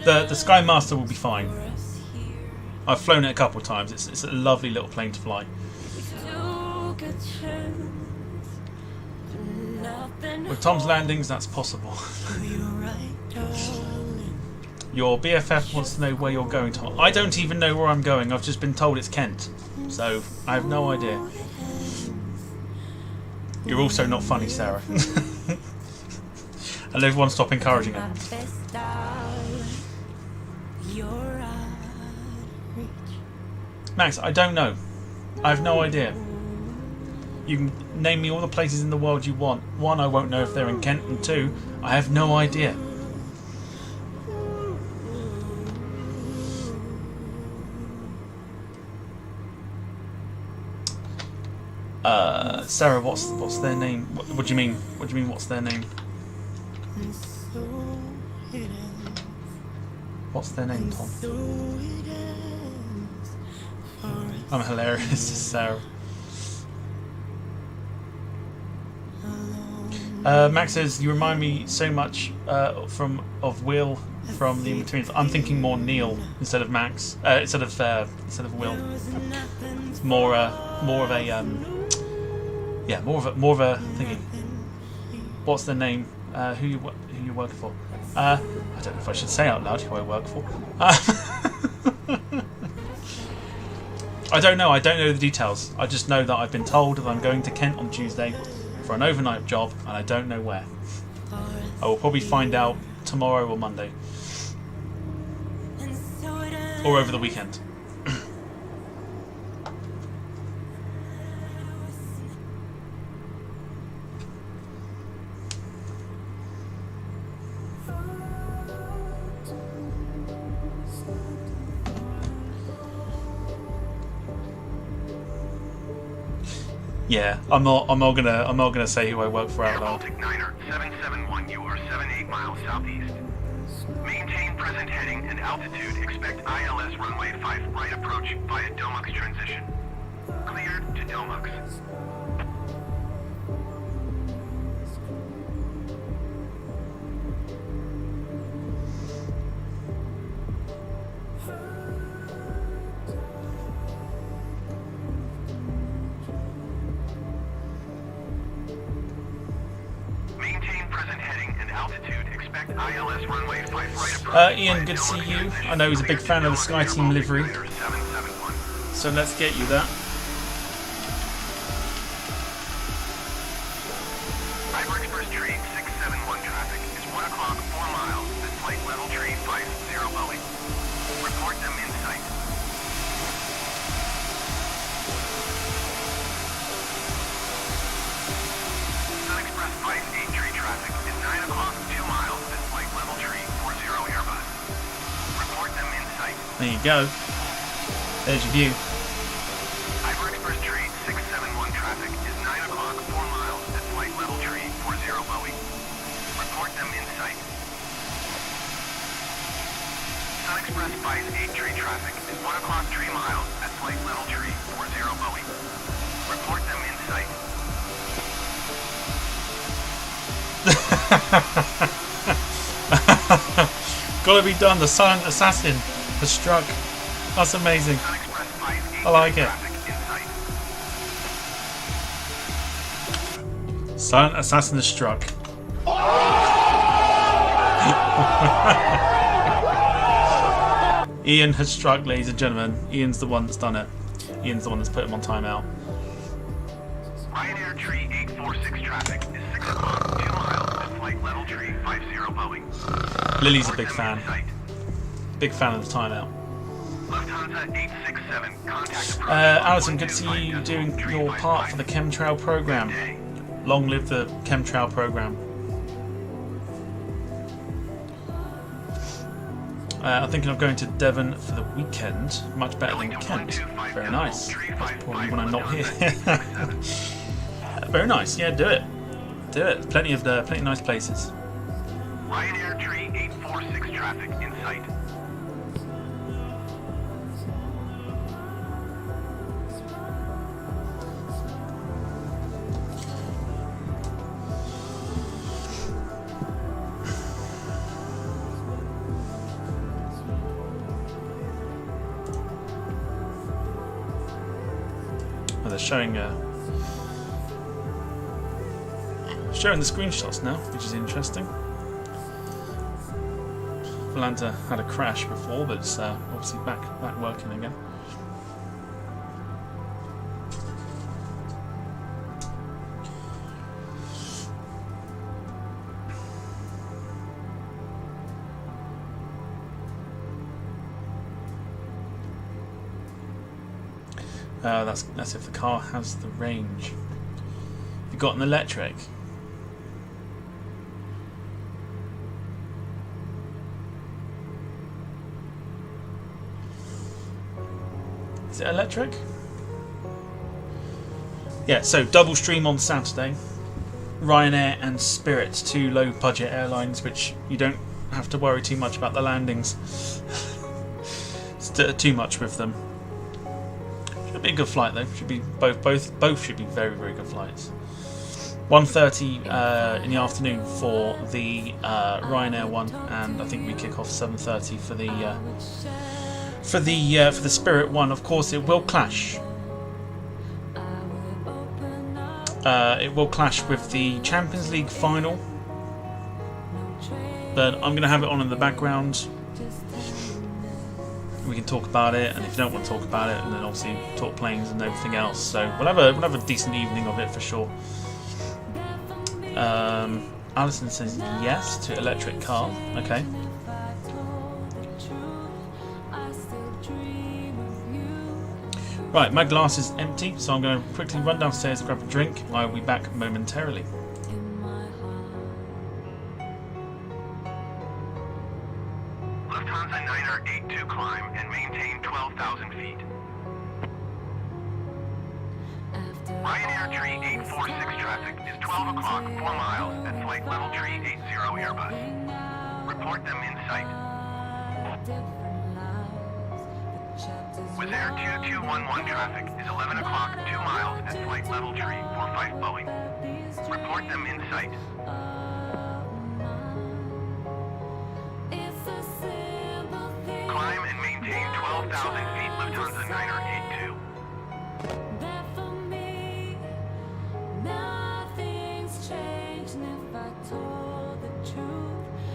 The Skymaster will be fine. I've flown it a couple of times. It's a lovely little plane to fly. With Tom's landings, that's possible. Your BFF wants to know where you're going, Tom. I don't even know where I'm going. I've just been told it's Kent. So, I have no idea. You're also not funny, Sarah. And everyone stop encouraging her. Max, I don't know. I have no idea. You can name me all the places in the world you want. One, I won't know if they're in Kent, and two, I have no idea. Sarah, what's their name? What do you mean? What do you mean? What's their name? What's their name, Tom? I'm hilarious, Sarah. Max says you remind me so much of Will from the In-Betweens. I'm thinking more Neil instead of Max. Instead of Will. It's more of a thingy. What's the name? Who you working for? I don't know if I should say out loud who I work for. I don't know the details. I just know that I've been told that I'm going to Kent on Tuesday for an overnight job, and I don't know where. I will probably find out tomorrow or Monday. Or over the weekend. Yeah, I'm not gonna say who I work for out loud. Baltic 9er, 771, you are 78 miles southeast. Maintain present heading and altitude. Expect ILS runway 5 right approach via Domux transition. Cleared to Domux. Ian, good to see you. I know he's a big fan of the Sky Team livery, so let's get you that. Hyper Express train 671 traffic is 1 o'clock, 4 miles at flight level train 50 Boeing. Report them in sight. Sun Express 58 tree traffic is 9 o'clock, 2 miles at flight level tree 40 Airbus. Report them in sight. There you go. There's your view. Hyper Express train 671 traffic is 9 o'clock, 4 miles at flight level tree 40 Boeing. Report them in sight. Sun Express 58 tree traffic is 1 o'clock, 3 miles at flight level tree 40 Boeing. Report them in sight. Gotta be done. The silent assassin has struck. That's amazing. I like it. Silent assassin has struck. Ian has struck, ladies and gentlemen. Ian's the one that's done it. Ian's the one that's put him on timeout. Ryanair tree 846 traffic is 6 o'clock, 2 miles at flight level tree 50 Boeing. Lily's a big fan. Big fan of the timeout. Lufthansa 867, contact Alison, good to see you doing your part for the chemtrail program. Long live the chemtrail program. I'm thinking of going to Devon for the weekend. Much better than Kent. Very nice. That's probably when I'm not here. Very nice. Yeah, do it. Do it. Plenty of nice places. Ryanair tree 846 traffic in sight. Oh, they're showing the screenshots now, which is interesting. Atlanta had a crash before, but it's obviously back working again. That's if the car has the range. Have you got an electric? Is it electric? Yeah, so double stream on Saturday. Ryanair and Spirit, 2 low budget airlines, which you don't have to worry too much about the landings. It's too much with them. Should be a good flight though. Should be both should be very, very good flights. 1:30 in the afternoon for the Ryanair one, and I think we kick off 7:30 for the Spirit one. Of course, it will clash. It will clash with the Champions League final, but I'm going to have it on in the background. We can talk about it, and if you don't want to talk about it, and then obviously talk planes and everything else. So we'll have a decent evening of it for sure. Alison says yes to electric car. Okay. Right, my glass is empty, so I'm going to quickly run downstairs, grab a drink. I will be back momentarily. Lufthansa 982 climb and maintain 12,000 feet. Ryanair tree 846 traffic is 12 o'clock, 4 miles at flight level tree 80 Airbus. Report them in sight. With Air 2211 traffic is 11 o'clock, 2 miles at flight level tree 45 Boeing. Report them in sight. Climb and maintain 12,000 feet, Lufthansa 982.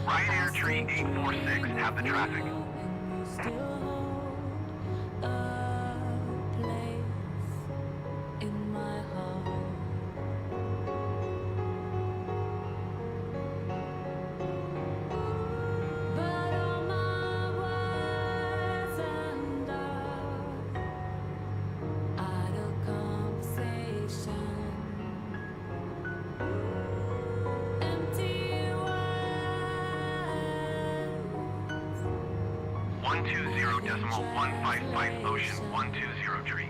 Ryanair tree 846 have the traffic. .155 Ocean 120 tree.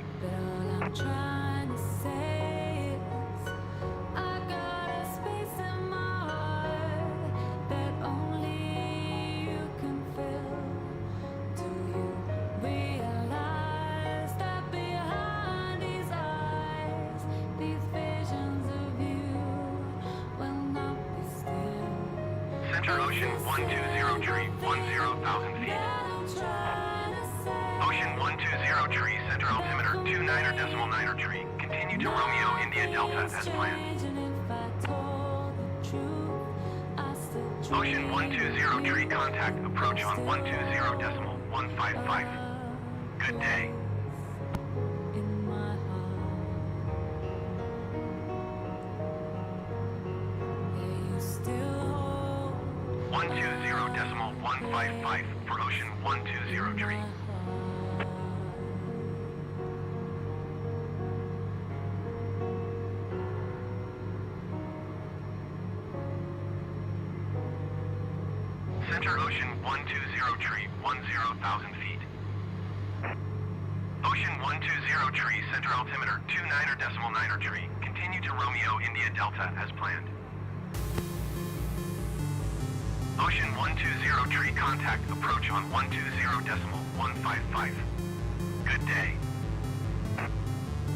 Center Ocean 120 tree, 10,000 feet. Ocean 120 tree, center altimeter 29.9 tree. Continue to Romeo India Delta as planned. Ocean 120 tree, contact approach on 120.155. Good day. One two zero decimal 155 for Ocean 120 tree. Center Ocean 120 tree, 10,000 feet. Ocean 120 tree, center altimeter 29.9 tree. Continue to Romeo India Delta as planned. Ocean 120 tree, contact approach on 120.155. Good day.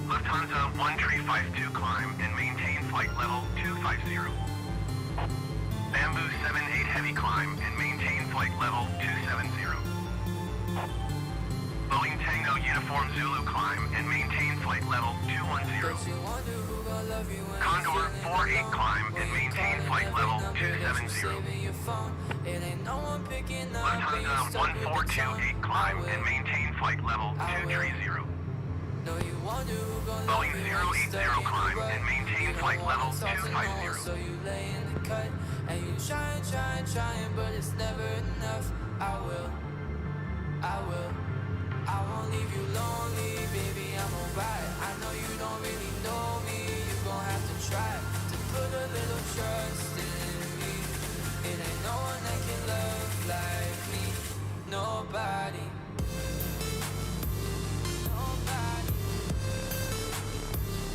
Lufthansa 1352 climb and maintain flight level 250. Bamboo 78 heavy climb and maintain flight level 270. Boeing Tango Uniform Zulu climb and maintain flight level 210. Condor 48 climb and maintain flight level 270. Lufthansa 1428 climb and maintain flight level 230. Boeing 080 climb and maintain flight level 250. And you trying, but it's never enough. I won't leave you lonely, baby, I'm alright. I know you don't really know me, you gon' have to try to put a little trust in me. It ain't no one that can love like me, nobody. Nobody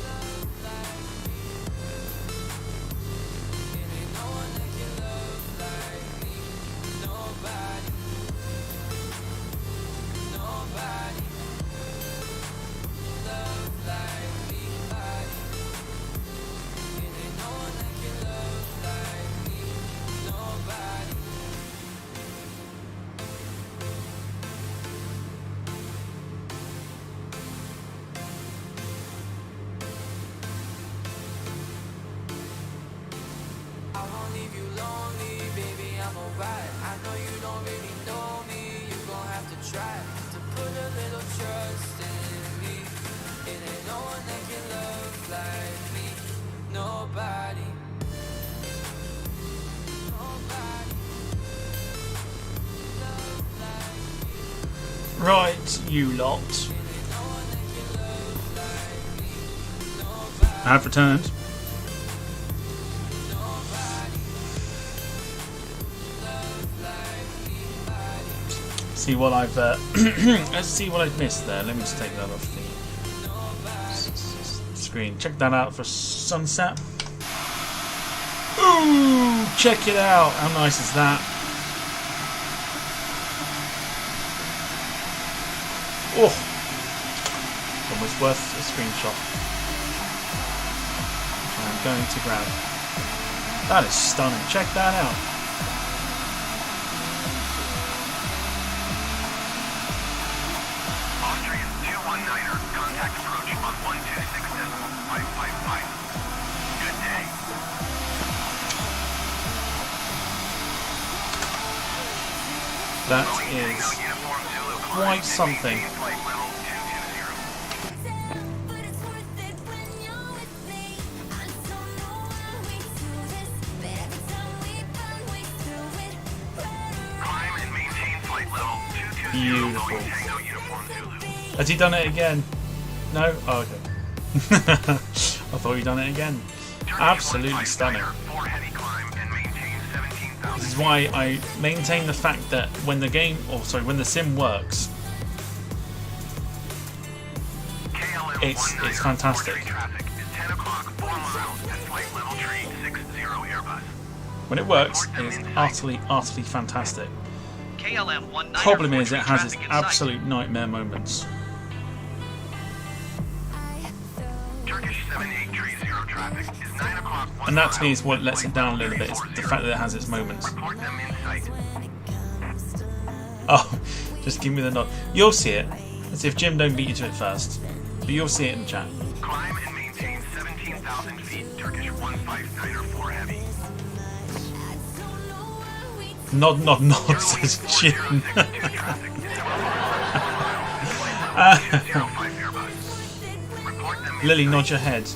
love like me. It ain't no one that can love like me, nobody. Nobody love like me, body. It ain't no one that can love like me, nobody. I won't leave you lonely, baby, I'm alright. I know you don't really know me, you gon' have to try to put a little trust in me. It ain't no one that can love like me, nobody. Nobody love like me. Right, you lot. It ain't no one that can love like me, nobody. I have returned. See what I've let's see what I've missed there. Let me just take that off the screen. Check that out for sunset. Ooh, check it out. How nice is that? Oh, almost worth a screenshot. I'm going to grab. That is stunning. Check that out. Contact approach on 126.555. Good day. That is quite something. Climb and maintain flight level 220. Beautiful. Tango Uniform Zulu. Has he done it again? No? Oh, okay. I thought he'd done it again. Absolutely stunning. This is why I maintain the fact that when the game, when the sim works, it's fantastic. When it works, it's utterly fantastic. Problem is, it has its absolute nightmare moments. Turkish 7830 traffic is 9 o'clock. And that to me is what lets it down a little bit, is the fact that it has its moments. Report them in sight. Oh, just give me the nod. You'll see it. Let's see if Jim don't beat you to it first. But you'll see it in the chat. Climb and maintain 17,000 feet. Turkish 159 heavy. Nod, says Jim. Lily, nod your head.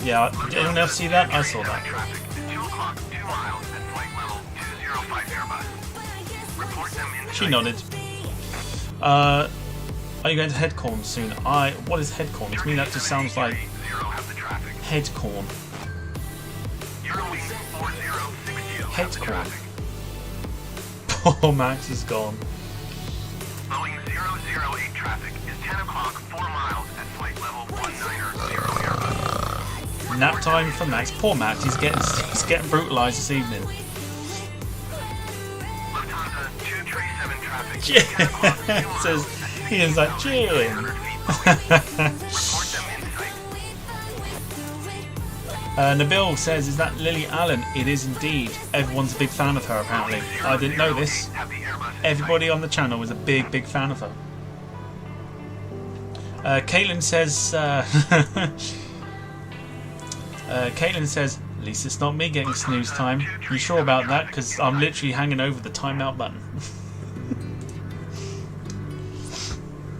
Yeah, did anyone else see that? I saw that. Traffic is 2 o'clock, 2 miles at flight level 205 Airbus. Report them in She sight. nodded. Are you going to headcorn soon? What is headcorn? To me that just sounds like headcorn. Headcorn. Poor Max is gone. Boeing 008 traffic is 10 o'clock, 4 miles at flight level 190 Airbus. Nap time for Max. Poor Max, he's getting brutalised this evening. Lufthansa 237 traffic is Jim 10 o'clock, 2 miles says he is like Jim. Report them in sight. Nabil says, is that Lily Allen? It is indeed. Everyone's a big fan of her apparently. I didn't know this. Everybody on the channel is a big fan of her. Caitlin says at least it's not me getting snooze time. You sure about that? Because I'm literally hanging over the timeout button.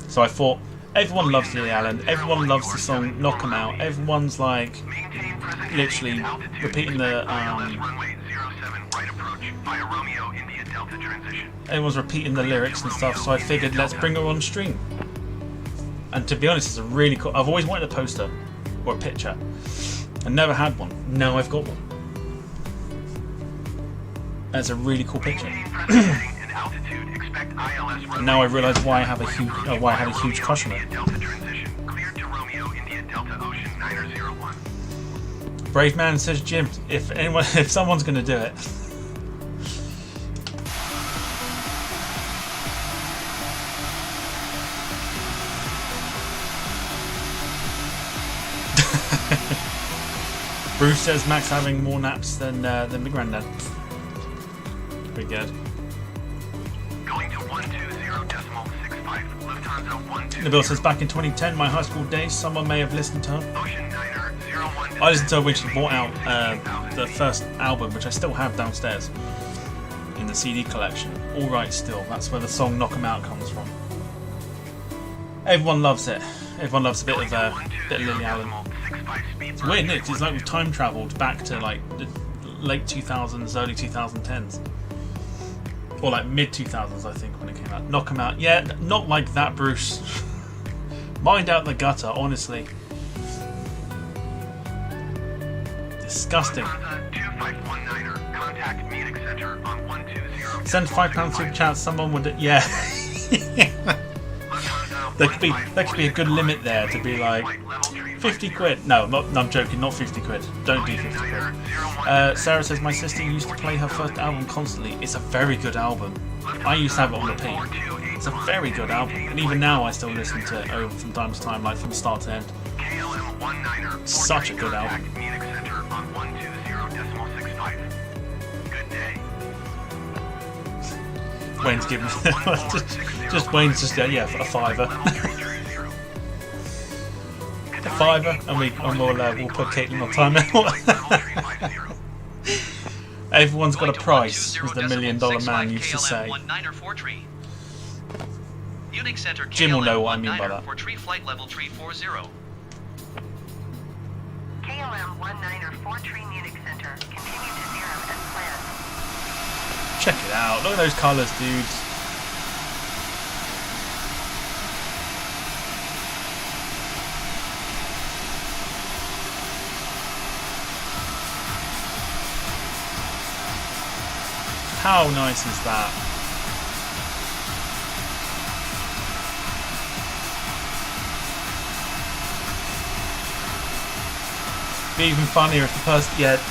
So I thought, everyone loves Lily Allen, everyone loves the song Knock 'Em Out, everyone's like literally repeating the everyone's repeating the lyrics and stuff, so I figured let's bring her on stream. And to be honest, it's a really cool, I've always wanted a poster or a picture. I never had one. Now I've got one. That's a really cool picture. And now I realise why I have a huge, why I had a huge crush on it. Brave man says Jim. If someone's going to do it. Bruce says Max having more naps than the granddad. Pretty good. Going to 120.65. Lufthansa 120. Nabil says back in 2010, my high school days, someone may have listened to her. Ocean Niner 01. I listened to her when she brought out the first album, which I still have downstairs in the CD collection. Alright still, that's where the song Knock 'Em Out comes from. Everyone loves it. Everyone loves a bit of Lily Allen. It's weird, isn't it? It's like we've time travelled back to like the late 2000s, early 2010s. Or like mid 2000s, I think, when it came out. Knock 'Em Out. Yeah, not like that, Bruce. Mind out the gutter, honestly. Disgusting. Send £5 super chat. Someone would. Yeah. There could be a good limit there to be like 50 quid. No, I'm joking. Not 50 quid. Don't do 50 quid. Sarah says my sister used to play her first album constantly. It's a very good album. I used to have it on repeat. It's a very good album, and even now I still listen to it over from time to time, like from start to end. Such a good album. Wayne's giving just Wayne's just a fiver. A fiver, and we'll put Caitlin on timeout. Everyone's got a price, as the $1 Million Man used to say. Jim will know what I mean by that. For tree flight level 340. KLM 194 Tree Munich Center. Continue to zero as planned. Check it out. Look at those colours, dudes. How nice is that? Be even funnier if the person,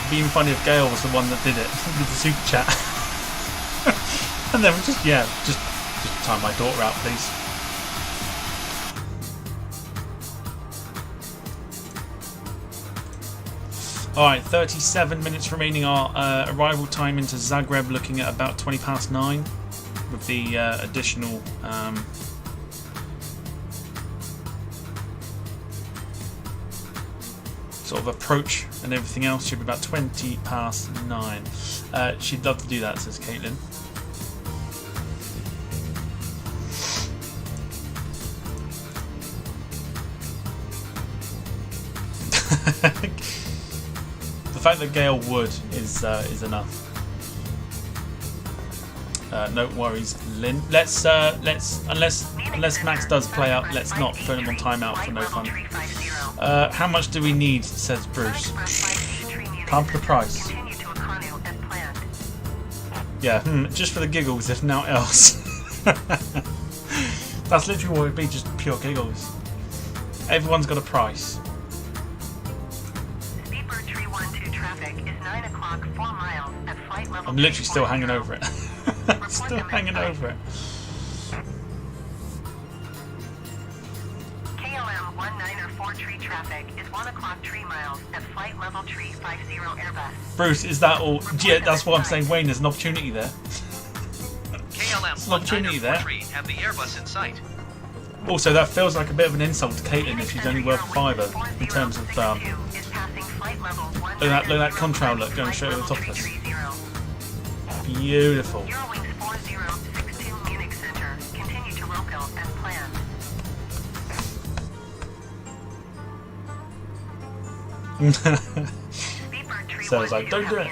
be even funnier if Gail was the one that did it with the super chat. And then just time my daughter out, please. Alright, 37 minutes remaining. Our arrival time into Zagreb looking at about 9:20 with the additional sort of approach and everything else. Should be about 9:20. She'd love to do that, says Caitlin. The fact that Gale would is enough. No worries, Lynn. Let's unless Max does play up, let's not put him on timeout for no fun. How much do we need? Says Bruce. Pump the price. Yeah, just for the giggles, if not else. That's literally what it would be, just pure giggles. Everyone's got a price. I'm literally still hanging over it. Still hanging over it. KLM 194 tree traffic is 1 o'clock 3 miles at flight level 350 Airbus. Bruce, is that all? Yeah, that's what I'm saying, Wayne. There's an opportunity there. KLM an opportunity there. Have the Airbus in sight. Also, that feels like a bit of an insult to Caitlin if she's only worth a fiver in terms of look at that contrail look going straight over the top of us. Beautiful. Eurowings 4062 Munich Center. Continue to Rokel as planned. So I was like, don't do it.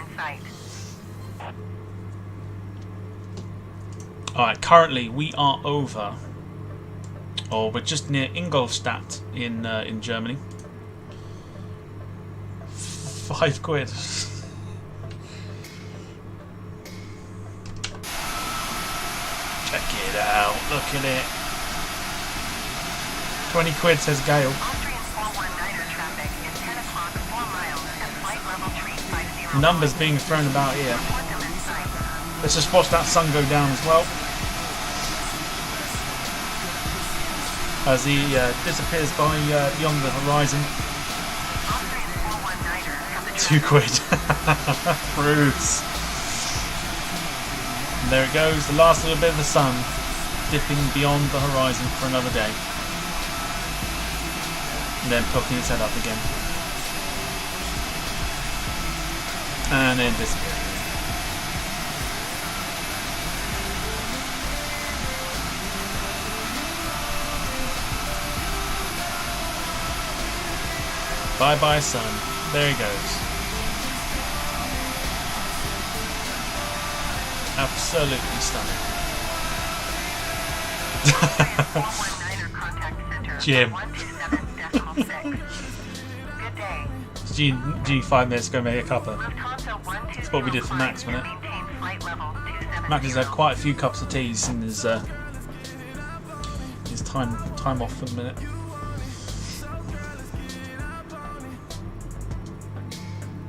Alright, currently we are over. Or we're just near Ingolstadt in Germany. £5. Check it out, look at it. 20 quid, says Gail. Numbers being thrown about here. Let's just watch that sun go down as well. As he disappears by beyond the horizon. £2. Bruce. And there it goes, the last little bit of the sun dipping beyond the horizon for another day. And then poking its head up again. And then disappearing. Bye bye sun. There he goes. Absolutely stunning. Jim. G 5 minutes ago made a cuppa. That's what we did for Max, wasn't it? Max has had quite a few cups of teas in his time off for the minute.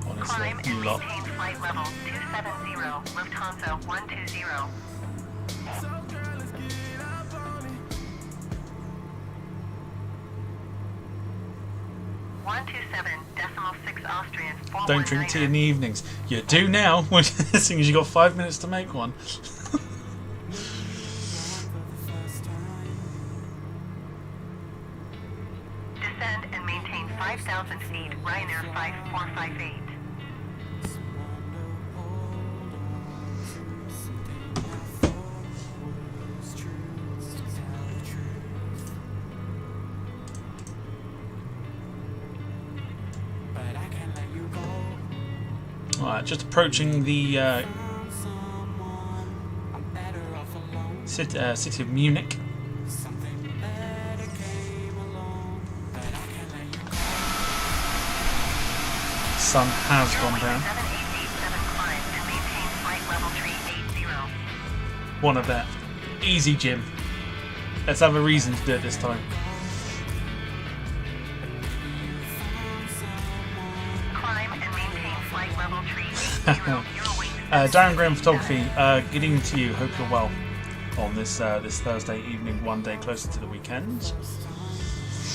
Honestly, you lot. Flight level 270, Lufthansa 120. 127.6 Austrian. Don't drink tea in the evenings. You do now, as soon as you got 5 minutes to make one. Descend and maintain 5,000 feet. Ryanair 5458. Alright, just approaching the city of Munich. Sun has gone down. One of that. Easy, Jim. Let's have a reason to do it this time. Darren Graham Photography, good evening to you. Hope you're well on this this Thursday evening, one day closer to the weekend.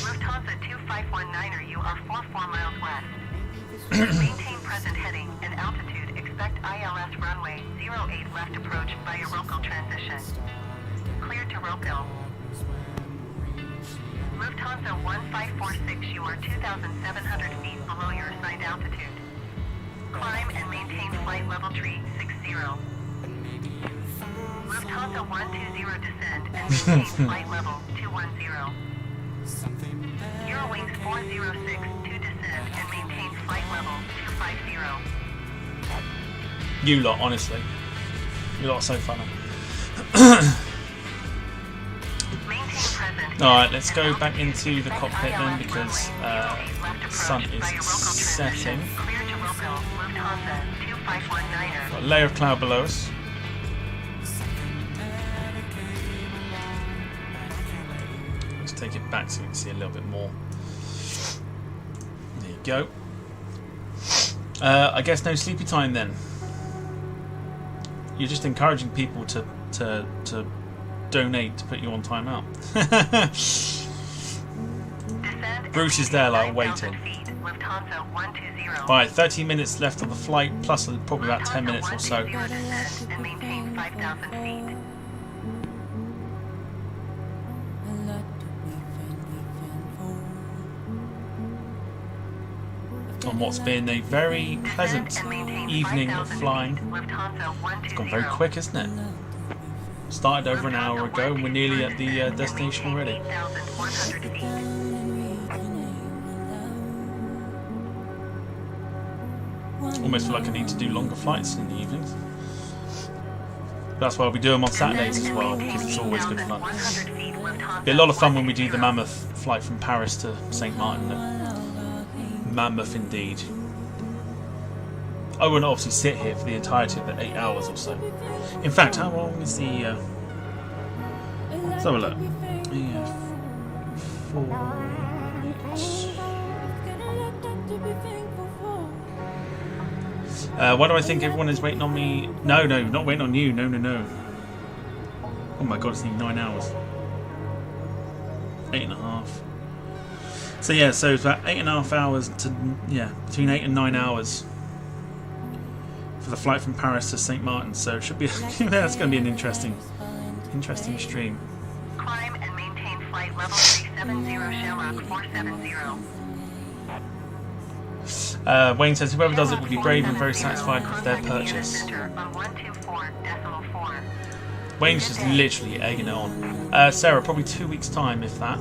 Lufthansa 2519, you are 44 miles west. Maintain present heading and altitude. Expect ILS runway 08 left approach via Rockall transition. Cleared to Rockall. Lufthansa 1546, you are 2,700 feet below your assigned altitude. Climb and maintain flight level tree 60. Lufthansa 120 descend and maintain flight level 210. Eurowings 406 to descend and maintain flight level 250. You lot, honestly. You lot are so funny. Alright, let's go back into the cockpit then because the sun is setting. Got a layer of cloud below us. Let's take it back so we can see a little bit more. There you go. I guess no sleepy time then. You're just encouraging people to donate to put you on timeout. Bruce is there like waiting. Right, 30 minutes left of the flight, plus probably about 10 minutes or so. On what's been a very pleasant evening of flying. It's gone very quick, isn't it? Started over an hour ago and we're nearly at the destination already. Almost feel like I need to do longer flights in the evenings. That's why we do them on Saturdays as well, because it's always good fun. It'll be a lot of fun when we do the mammoth flight from Paris to St. Martin though. Mammoth indeed. I wouldn't obviously sit here for the entirety of the 8 hours or so. In fact, how long is the... let's have a look. Yeah, 4... why do I think everyone is waiting on me? No, not waiting on you. No. Oh my god, it's nearly 9 hours. 8.5. So yeah, so it's about 8.5 hours to, yeah, between 8 and 9 hours for the flight from Paris to St. Martin. So it should be, that's going to be an interesting stream. Climb and maintain flight level 370 Shamrock 470. Wayne says whoever does it will be brave and very satisfied with their purchase. Wayne's just literally egging it on. Sarah, probably 2 weeks' time, if that.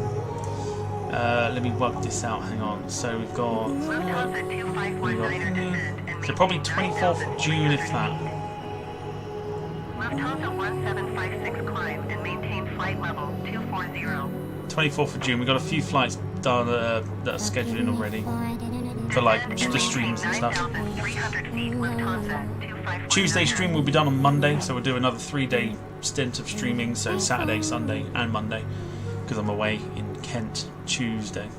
Let me work this out. Hang on. So we've got so probably 24th of June, if that. Lufthansa 1756 climb and maintain flight level 240. 24th of June. We've got a few flights done that are scheduled in already for like the streams and stuff. Tuesday stream will be done on Monday, so we'll do another 3-day stint of streaming. So Saturday, Sunday, and Monday, because I'm away in Kent Tuesday.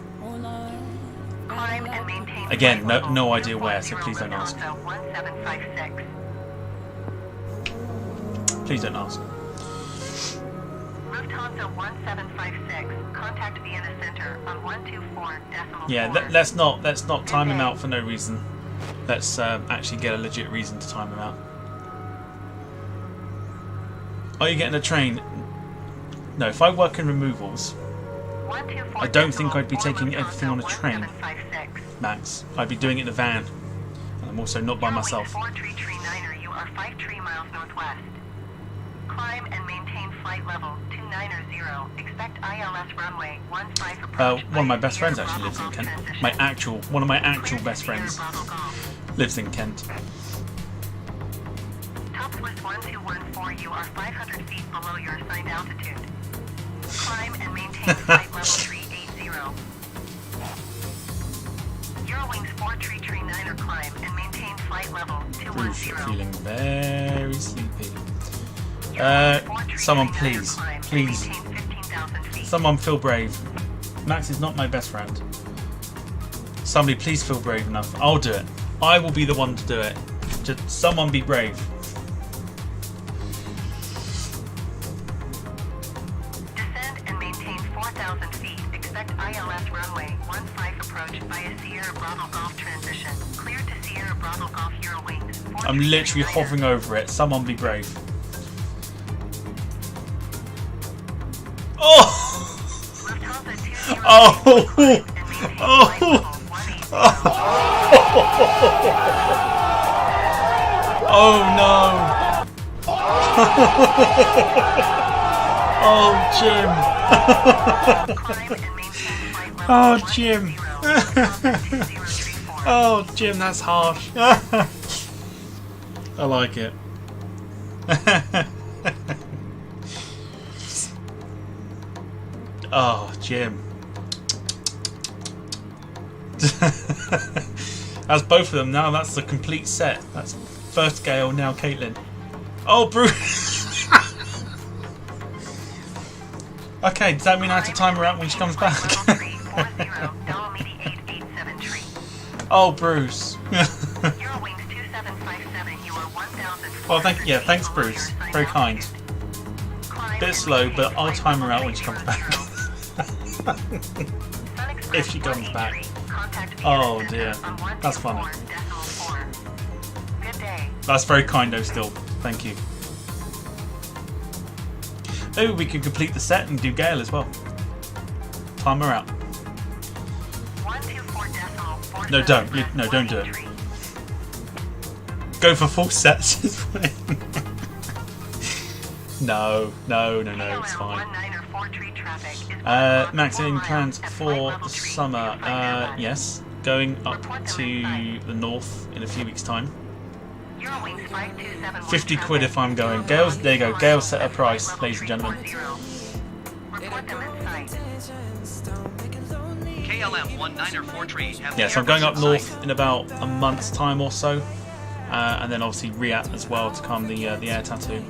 Again, no idea where, so please don't ask. Please don't ask. Lufthansa 1756, contact Vienna Center on 124.4. Yeah, let's not time him out for no reason. Let's actually get a legit reason to time him out. Are you getting a train? No, if I work in removals, I don't think I'd be taking everything on a train, Max. I'd be doing it in a van. And I'm also not by myself. You are 53 miles northwest. Climb and maintain flight level 290. Expect ILS runway 15 approach. One of my best friends actually lives in Kent. One of my actual best friends lives in Kent. Southwest 1214, you are 500 feet below your assigned altitude. Climb and maintain flight level 380. Eurowings 4339er climb and maintain flight level 210. Feeling very sleepy. Someone please. Someone feel brave. Max is not my best friend. Somebody please feel brave enough. I'll do it. I will be the one to do it. Just someone be brave. Expect ILS runway 15 approach via Sierra Bravo Golf transition. Clear to Sierra Bravo Golf Euro wings. I'm literally hovering over it. Someone be brave. Oh! Oh! Oh! Oh no! Oh, Jim! Oh, Jim! Oh, Jim, that's harsh. I like it. Oh, Jim. That's both of them now. That's the complete set. That's first Gale, now Caitlin. Oh, Bruce. Okay, does that mean I have to time her out when she comes back? Oh, Bruce. Well, thanks, Bruce. Very kind. Bit slow, but I'll time her out when she comes back. If she comes back. Oh dear, that's funny. That's very kind though still, thank you. Maybe we could complete the set and do Gale as well. Time her out. No, don't. No, don't do it. Go for full sets is fine. No, it's fine. Maxing plans for the summer. Yes, going up to the north in a few weeks' time. 50 quid if I'm going. Gale's, there you go. Gale set a price, ladies and gentlemen. Yes, I'm going up north in about a month's time or so, and then obviously Riyadh as well to come the air tattoo.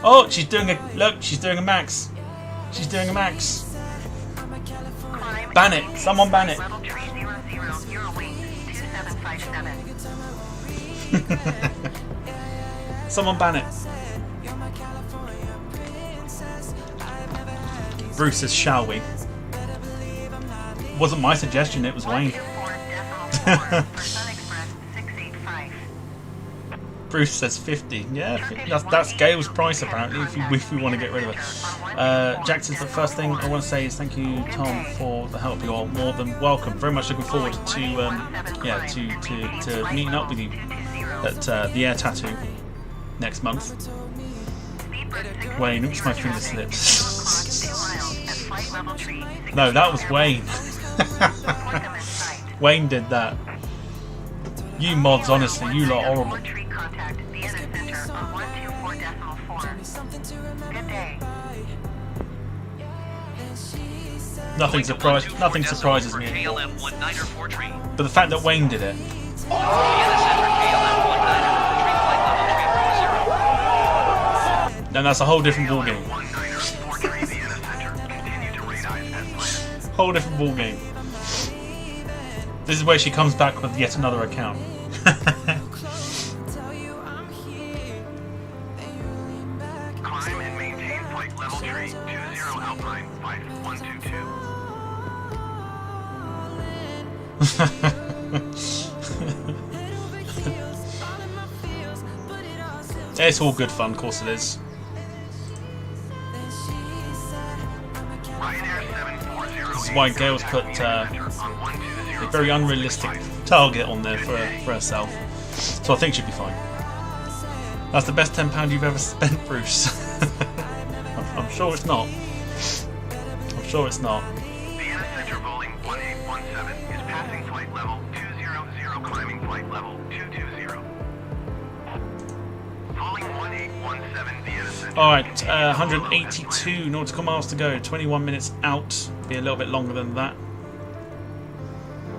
Oh, she's doing a look. She's doing a max. She's doing a max. Ban it! Someone ban it! Someone ban it. Bruce says, "Shall we?" Wasn't my suggestion. It was Wayne. Bruce says 50. Yeah, that's Gale's price apparently. If we want to get rid of it. Jack says the first thing I want to say is thank you, Tom, for the help. You're more than welcome. Very much looking forward to meeting up with you at the air tattoo next month. Wayne, oops, my finger slips. No, that was Wayne. Wayne did that. You mods, honestly, you lot are horrible. Nothing surprises me anymore. But the fact that Wayne did it. Then that's a whole different ballgame. Whole different ballgame. This is where she comes back with yet another account. Climb and maintain flight level 3, 20 Alpine, 5122. It's all good fun, of course it is. This is why Gale's put a very unrealistic target on there for herself. So I think she'll be fine. That's the best £10 you've ever spent, Bruce. I'm sure it's not. I'm sure it's not. Vienna Center Bowling 1817 is passing flight level 200, climbing flight level 220. Bowling 1817 Vienna Center. Alright, 182 nautical miles to go, 21 minutes out. Be a little bit longer than that.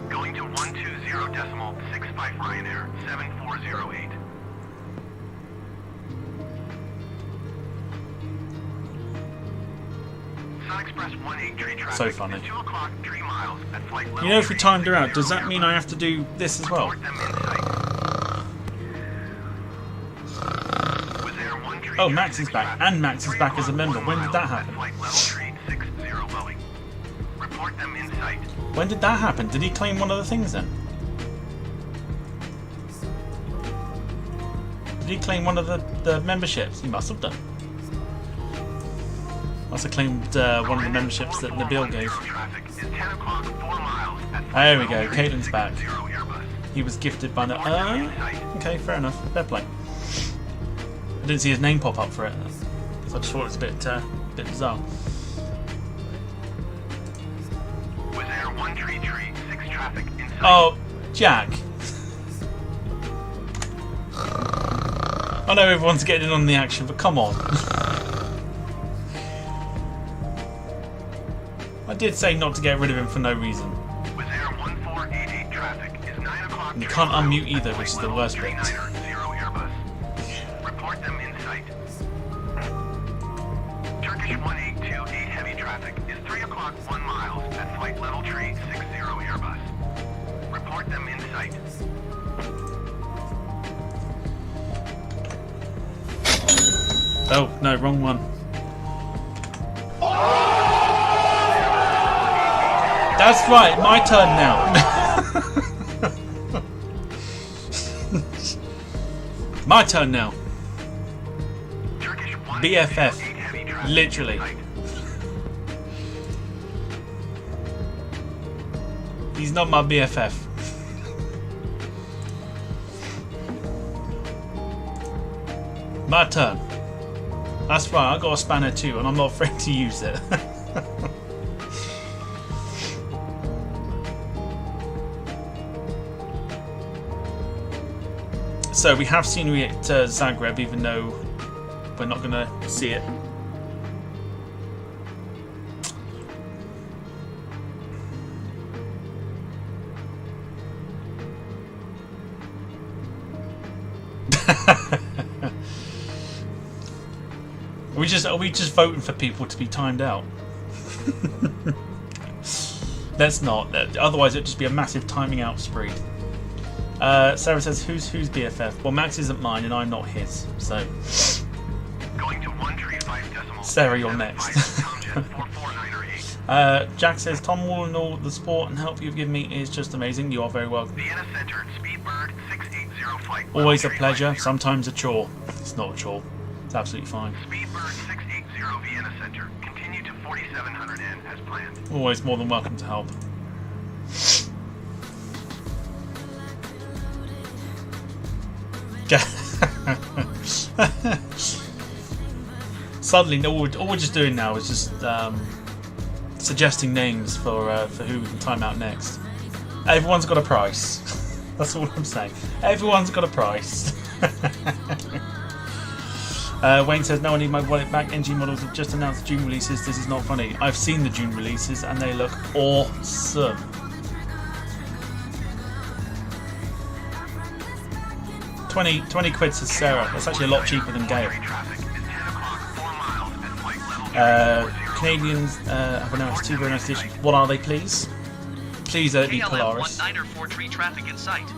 Going to 120.65 Ryanair 7408. So funny. 2 o'clock, 3 miles at flight level. You know, if we timed her out, does that mean I have to do this as well? Oh, Max is back, and Max is back as a member. When did that happen? Report them in sight. When did that happen? Did he claim one of the things then? Did he claim one of the memberships? He must have done. Must have claimed one of the memberships that Nabil gave. There we go, Caitlin's back. He was gifted by the... okay, fair enough. Fair play. I didn't see his name pop up for it, so I just thought it was a bit bizarre. Oh, Jack. I know everyone's getting in on the action, but come on. I did say not to get rid of him for no reason. And you can't unmute either, which is the worst bit. Report them in sight. Turkish 1828 heavy traffic is 3 o'clock 1 mile at flight level tree 60 Airbus. Report them in sight. Oh, no, wrong one. That's right, my turn now. My turn now. BFF. Literally. He's not my BFF. My turn. That's right, I got a spanner too, and I'm not afraid to use it. So we have scenery at Zagreb, even though we're not going to see it. Are we just voting for people to be timed out? Let's not. Otherwise, it'd just be a massive timing out spree. Sarah says, "Who's BFF?" Well, Max isn't mine, and I'm not his. So, Sarah, you're next. Jack says, "Tom Wall and all the support and help you've given me is just amazing. You are very welcome. Always a pleasure. Sometimes a chore. It's not a chore. It's absolutely fine. Vienna Center. Continue to 4700N as planned. Always more than welcome to help." Suddenly, all we're just doing now is just suggesting names for who we can time out next. Everyone's got a price. That's all I'm saying. Everyone's got a price. Wayne says, "No, I need my wallet back. NG models have just announced June releases. This is not funny. I've seen the June releases and they look awesome." $20 quid, says Sarah. That's actually a lot cheaper than Gale. Canadians have announced 2 very nice editions. What are they, please? Please don't be Polaris. Traffic in sight.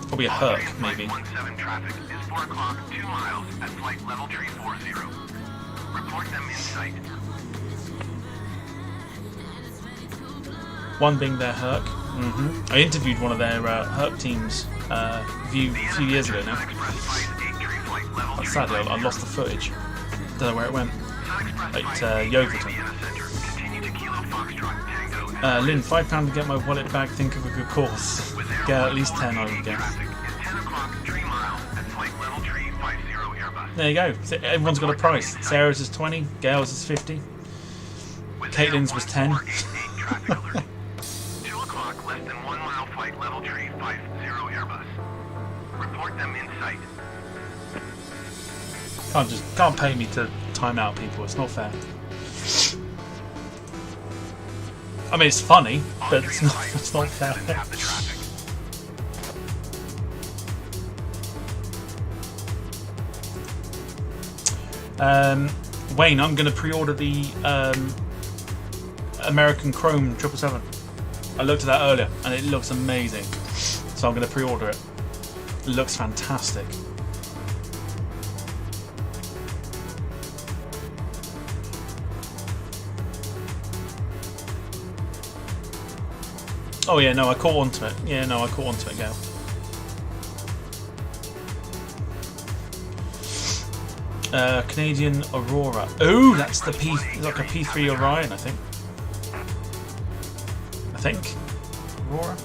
Probably a Herc, maybe. 17 traffic is 4 o'clock 2 miles at flight level tree 40. Report them in sight. One being their Herc. I interviewed one of their Herc teams a few years ago now. Sadly, I lost the footage. Don't know where it went. At Yeovilton. Lynn, £5 to get my wallet back. Think of a good cause. Get at least 10, I would guess. There you go. So everyone's got a price. Sarah's is 20, Gail's is 50, Caitlin's was 10. 2 o'clock, less than 1 mile flight level tree 50 Airbus. Report them in sight. Can't pay me to time out people. It's not fair. I mean, it's funny, but it's not fair. Wayne, I'm going to pre-order the American Chrome 777. I looked at that earlier, and it looks amazing. So I'm going to pre-order it. It looks fantastic. Oh yeah, no, I caught onto it. Yeah, no, I caught onto it, Gail. Canadian Aurora. Oh, that's the like a P3 Orion, I think. Aurora?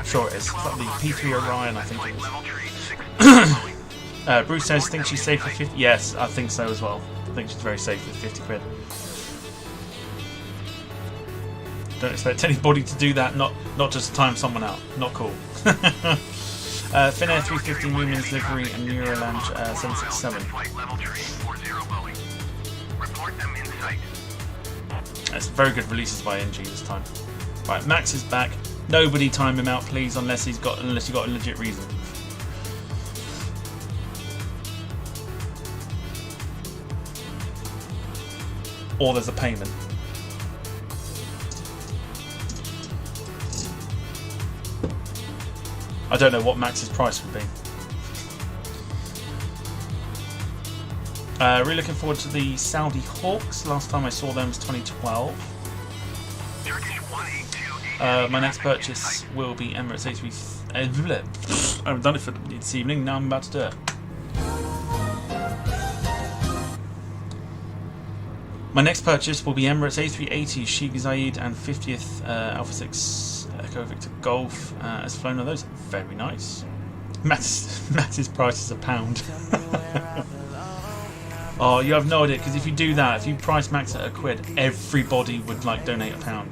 Sure it is. It's like the P3 Orion, I think it is. Bruce says, think she's safe for 50. Yes, I think so as well. I think she's very safe with 50 quid. Don't expect anybody to do that, not just time someone out. Not cool. Finnair 350 Newman's livery and Euroland 767. That's very good releases by NG this time. Right, Max is back. Nobody time him out, please, unless you've got a legit reason. Or there's a payment. I don't know what Max's price would be. Really looking forward to the Saudi Hawks. Last time I saw them was 2012. My next purchase will be Emirates A3. I haven't done it for this evening. Now I'm about to do it. My next purchase will be Emirates A380 Sheikh Zayed and 50th Alpha 6 Echo Victor Golf. Has flown on those. Very nice. Matt's price is £1. Oh, you have no idea, because if you do that, if you price Max at £1, everybody would like donate £1.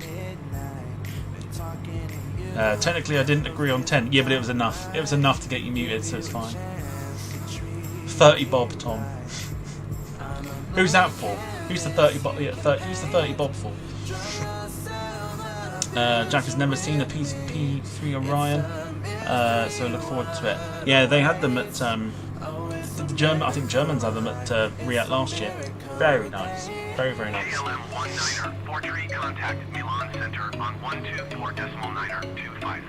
Technically, I didn't agree on 10. Yeah, but it was enough. It was enough to get you muted, so it's fine. 30 bob, Tom. Who's that for? Who's the 30 bob? Yeah, who's the 30 bob for? Jack has never seen a P3 Orion, so look forward to it. Yeah, they had them at I think Germans had them at Riyadh last year. Very nice, very nice. KLM-19er, Fortree, contact Milan Center on 124.925.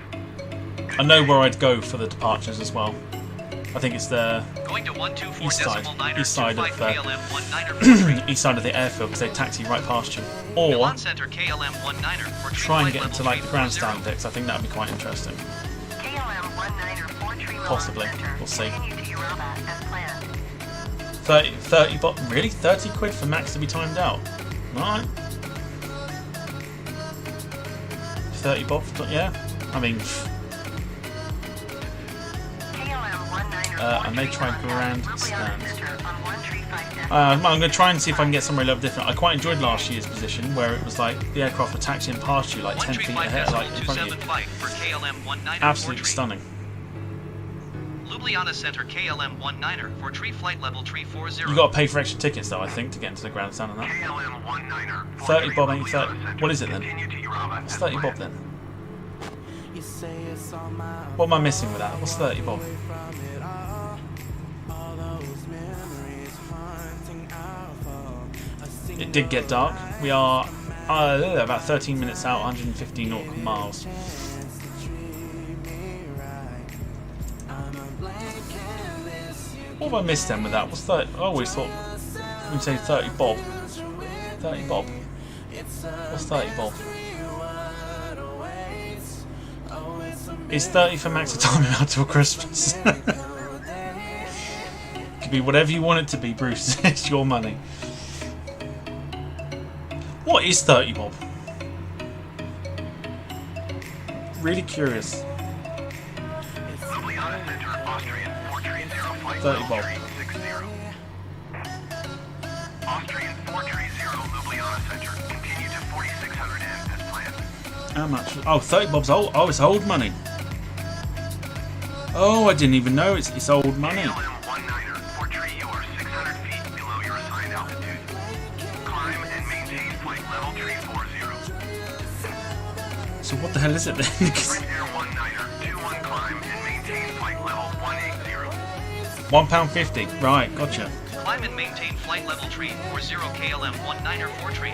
I know where I'd go for the departures as well. I think it's the east side of east side of the airfield, because they taxi right past you. Or try and get into like the grandstand decks. I think that would be quite interesting. Possibly, we'll see. 30 bob, really? 30 quid for Max to be timed out? Alright. 30 bob, yeah. I mean, I may try grandstand. I'm going to try and see if I can get somewhere a little different. I quite enjoyed last year's position, where it was like the aircraft were taxiing past you like 10 feet ahead, like in front of you. Absolutely stunning. Ljubljana Center KLM-19er for tree flight level 340. You got to pay for extra tickets though, I think, to get into the grandstand and that. 30 bob ain't 30. What is it then? What's 30 bob then? What am I missing with that? What's 30 bob? It did get dark. We are about 13 minutes out, 150 nautical miles. What have I missed then with that? What's 30? I always thought we'd say 30 bob. 30 bob. What's 30 bob? It's 30 for Max to time him out till Christmas. Could be whatever you want it to be, Bruce. It's your money. What is 30 bob? Really curious. 30 bob. Austrian 430 Ljubljana Center. Continue to 4600 M as planned. How much? Oh, 30 bob's old. Oh, it's old money. Oh, I didn't even know it's old money. KLM-19er, Fortree, you are 600 feet below your assigned altitude. Climb and maintain flight level 340. So what the hell is it then? Sprint Air 19er, 21 climb and maintain flight level 180. £1.50. Right, gotcha. Climb and maintain flight level 340 KLM-19er Fortree.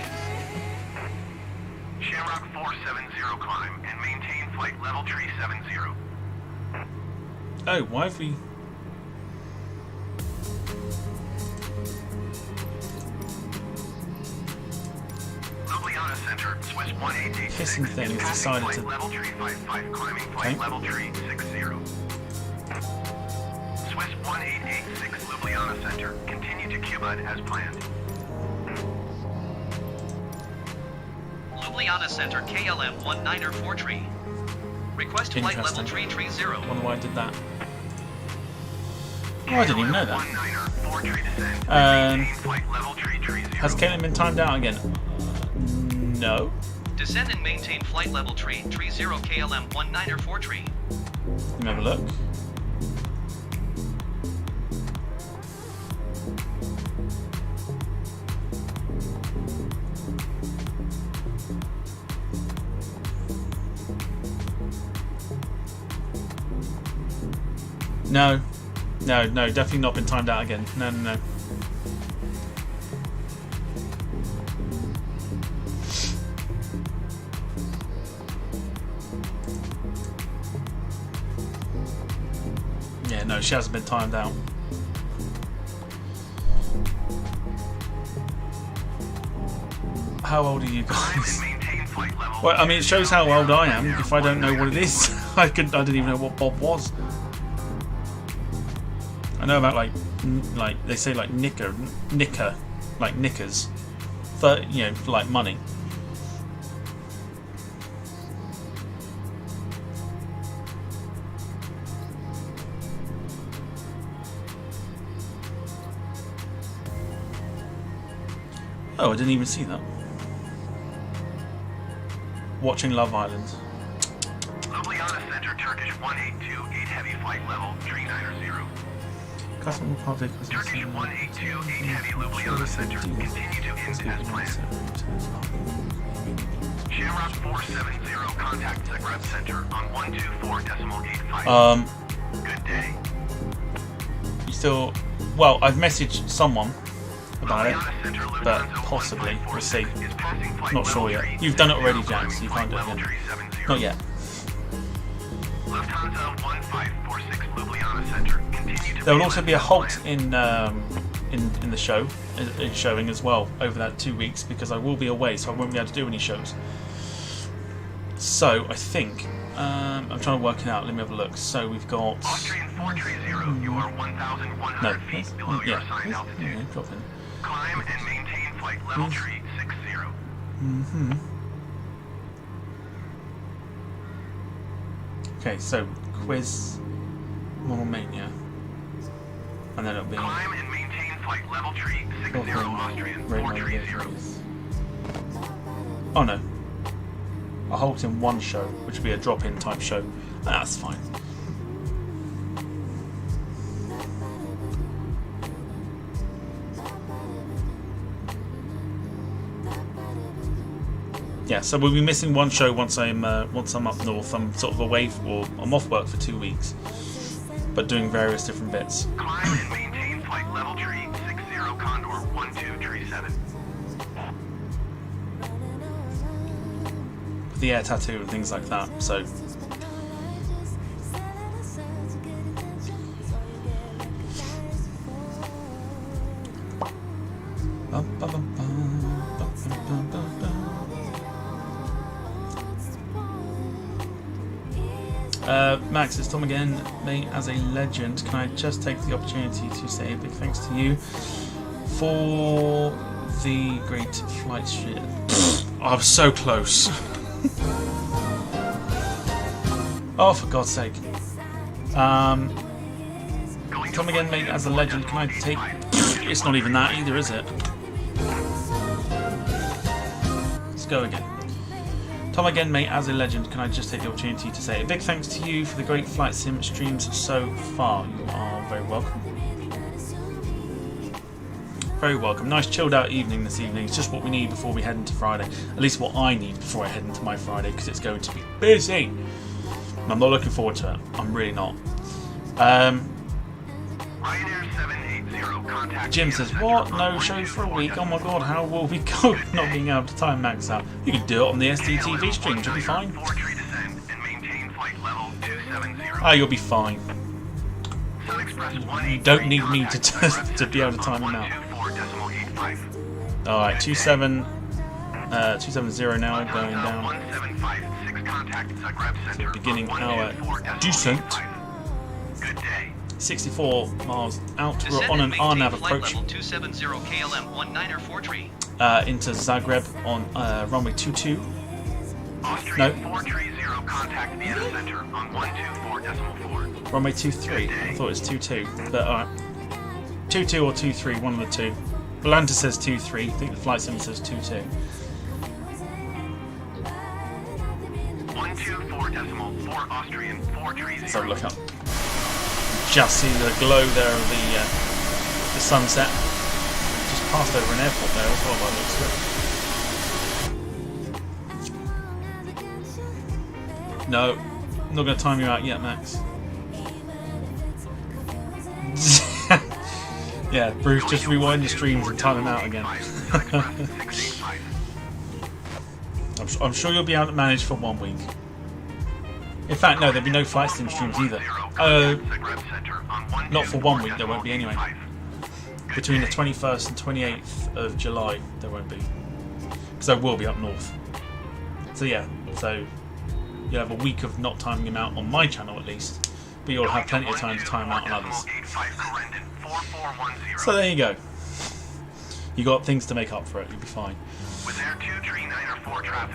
Shamrock 470 climb and maintain flight level 370. Oh, why have we... Ljubljana Center, Swiss 1886. Hissing thing has decided to... Level tree 55, climbing flight level tree 60. Swiss 1886, Ljubljana Center. Continue to Cuba as planned. Ljubljana Center, KLM 194 Request flight level Interesting. tree 30. Wonder why I did that. Oh, I didn't even know that. Has Caitlin been timed out again? No. Descend and maintain flight level tree 30 KLM 194 Let me have a look. No. No, definitely not been timed out again. No. Yeah, no, she hasn't been timed out. How old are you guys? Well, I mean, it shows how old I am if I don't know what it is. I didn't even know what Bob was. I know about like they say like knicker, like knickers, for for like money. Oh, I didn't even see that. Watching Love Island. Ljubljana Center, Turkish 1828 heavy flight level 390. Customer Republic was Turkish 1828 heavy Ljubljana Center. Continue to end as planned. Shamrock 470, contact Zagreb Center on 124.85. Good day. You still... Well, I've messaged someone about it, but possibly. We'll see. Not sure yet. You've done it already, Jan, so you can't do it again. Not yet. Lufthansa 1546 Ljubljana Center. There will also be a halt in the show, in showing as well over that 2 weeks, because I will be away, so I won't be able to do any shows. So I think I'm trying to work it out. Let me have a look. So we've got Austrian 430. You are 1,100 feet below your assigned altitude. Drop in. Climb and maintain flight level tree 60. Okay, so quiz, Model Mania, and then it'll be climb and maintain flight level tree 60 Austrian 430. Oh no, a halt in one show, which would be a drop-in type show. That's fine. Yeah, so we'll be missing one show once I'm up north. I'm sort of away, or I'm off work for 2 weeks, but doing various different bits. Climb and maintain flight level tree 60 Condor 1237. The air tattoo and things like that. So. Max, it's Tom again. Mate, as a legend, can I just take the opportunity to say a big thanks to you for the great flight shit. I was so close. Oh, for God's sake. Tom again, mate, as a legend, can I take... It's not even that either, is it? Let's go again. Tom again, mate, as a legend, can I just take the opportunity to say a big thanks to you for the great flight sim streams so far. You are very welcome. Very welcome. Nice chilled out evening this evening. It's just what we need before we head into Friday. At least what I need before I head into my Friday, because it's going to be busy. And I'm not looking forward to it. I'm really not. Jim says, what? No shows for a week? Oh my god, how will we go not being able to time max out? You can do it on the SDTV stream, you'll be fine. Ah, you'll be fine. You don't need me to be able to time them out. 124.85. Alright, 270 now, going down. 1756 contact Zagreb Center. Beginning our 194.85. descent. Good day. 64 miles out. We're Descend on and an maintain RNAV flight approach level 270 KLM 194 into Zagreb on runway 22. Austrian No. 430 contact Vienna Center on 124.4. Runway 23. I thought it was 22, but alright. 22 or 23, one of the two. Volanta says 23. I think the flight sim says 22. 124.4 Austrian 430. Let's have a look up. Just see the glow there of the sunset. Just passed over an airport there as well by the looks of it. No, I'm not going to time you out yet, Max. Yeah, Bruce, just rewind the streams and time them out again. I'm sure you'll be able to manage for 1 week. In fact, no, there'll be no flight sim streams either. Not for 1 week, there won't be anyway. Between the 21st and 28th of July, there won't be. Because I will be up north. So yeah, so you'll have a week of not timing them out on my channel at least. But you'll have plenty of time to time out on others. So there you go. You got things to make up for it, you'll be fine.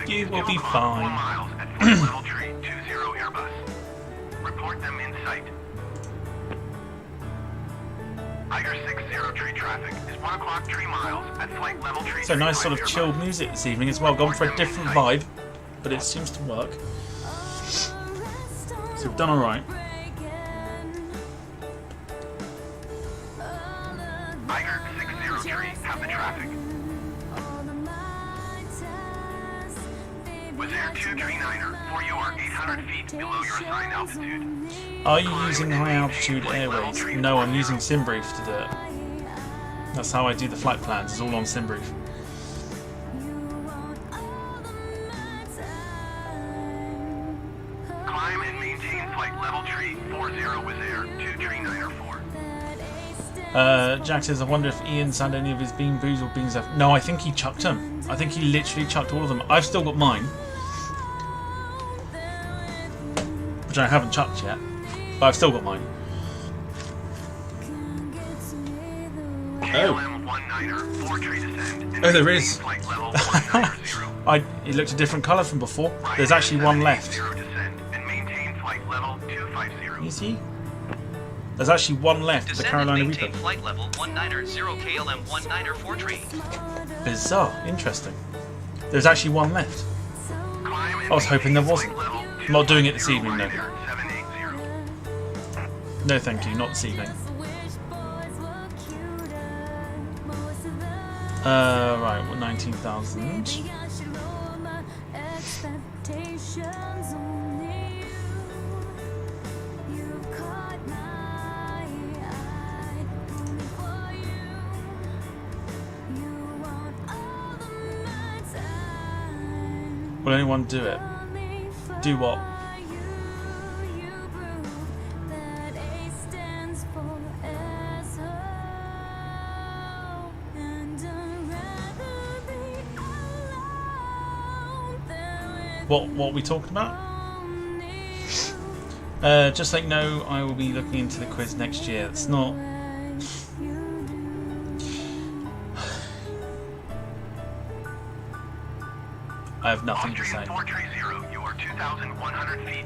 You will be fine. Report them in sight. Tiger 60 tree traffic is 1 o'clock 3 miles at flight level tree. So nice sort of chilled music this evening as well. Gone for a different vibe, but it seems to work. So we've done alright. Tiger 60 tree, have the traffic. With Air 239er, for you are 800 feet below your assigned altitude. Are you using high altitude airways? No, I'm using SimBrief to do it. That's how I do the flight plans, it's all on SimBrief. Climb and maintain flight level tree 40 with Air 239er 4. Jack says, I wonder if Ian sent any of his bean boos or beans left. No, I think he chucked them. I think he literally chucked all of them. I've still got mine, which I haven't chucked yet, but I've still got mine. Oh, oh there is. It looked a different colour from before. There's actually one left. You see? There's actually one left, the Carolina Reaper. Flight level 190 KLM 194 Bizarre, interesting. There's actually one left. I was hoping there wasn't. I'm not doing it this evening, though. No, thank you, not this evening. Right, what, 19,000. Will anyone do it? Do what? What are we talking about? Just like no, I will be looking into the quiz next year. It's not. I have nothing to say.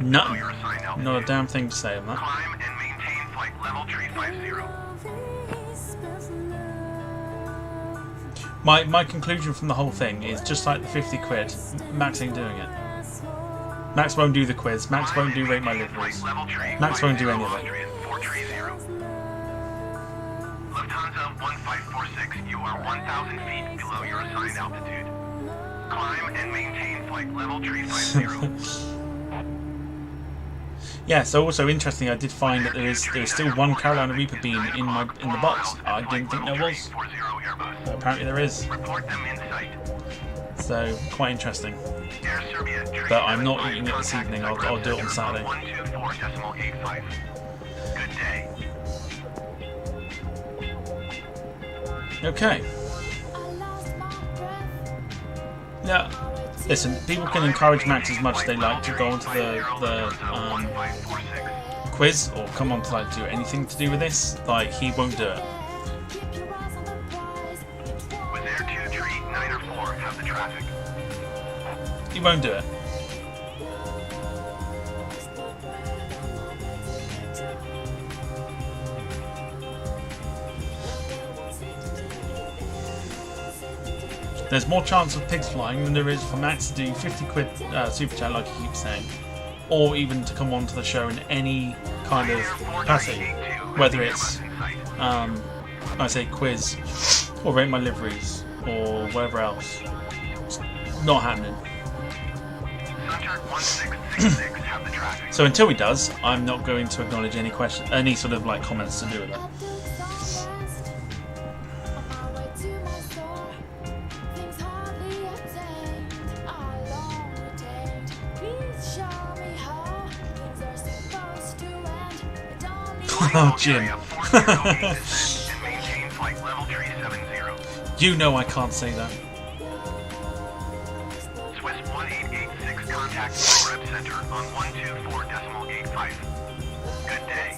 Nothing. Not a damn thing to say on that. Climb and maintain flight level 350. My conclusion from the whole thing is just like the 50 quid, Max ain't doing it. Max won't do the quiz, Max won't do rate my liveries. Max won't do any of it. Lufthansa 1546, you are 1,000 feet below your assigned altitude. Climb and maintain flight level 350. Yeah, so also interesting, I did find that there is still one Carolina Reaper beam in the box. I didn't think there was, but apparently there is. So quite interesting. But I'm not eating it this evening. I'll do it on Saturday. Good day. Okay. Now, listen, people can encourage Max as much as they like to go onto the quiz or come on to like do anything to do with this. Like, he won't do it. With Air 2 tree 9 or 4, have the traffic. He won't do it. There's more chance of pigs flying than there is for Max to do 50 quid super chat, like he keeps saying, or even to come onto the show in any kind of capacity, whether it's I say quiz or rate my liveries or whatever else. It's not happening. So until he does, I'm not going to acknowledge any any sort of like comments to do with it. Oh, Jim. You know I can't say that. Swiss 1886, contact Zagreb Center on 124.85. Good day.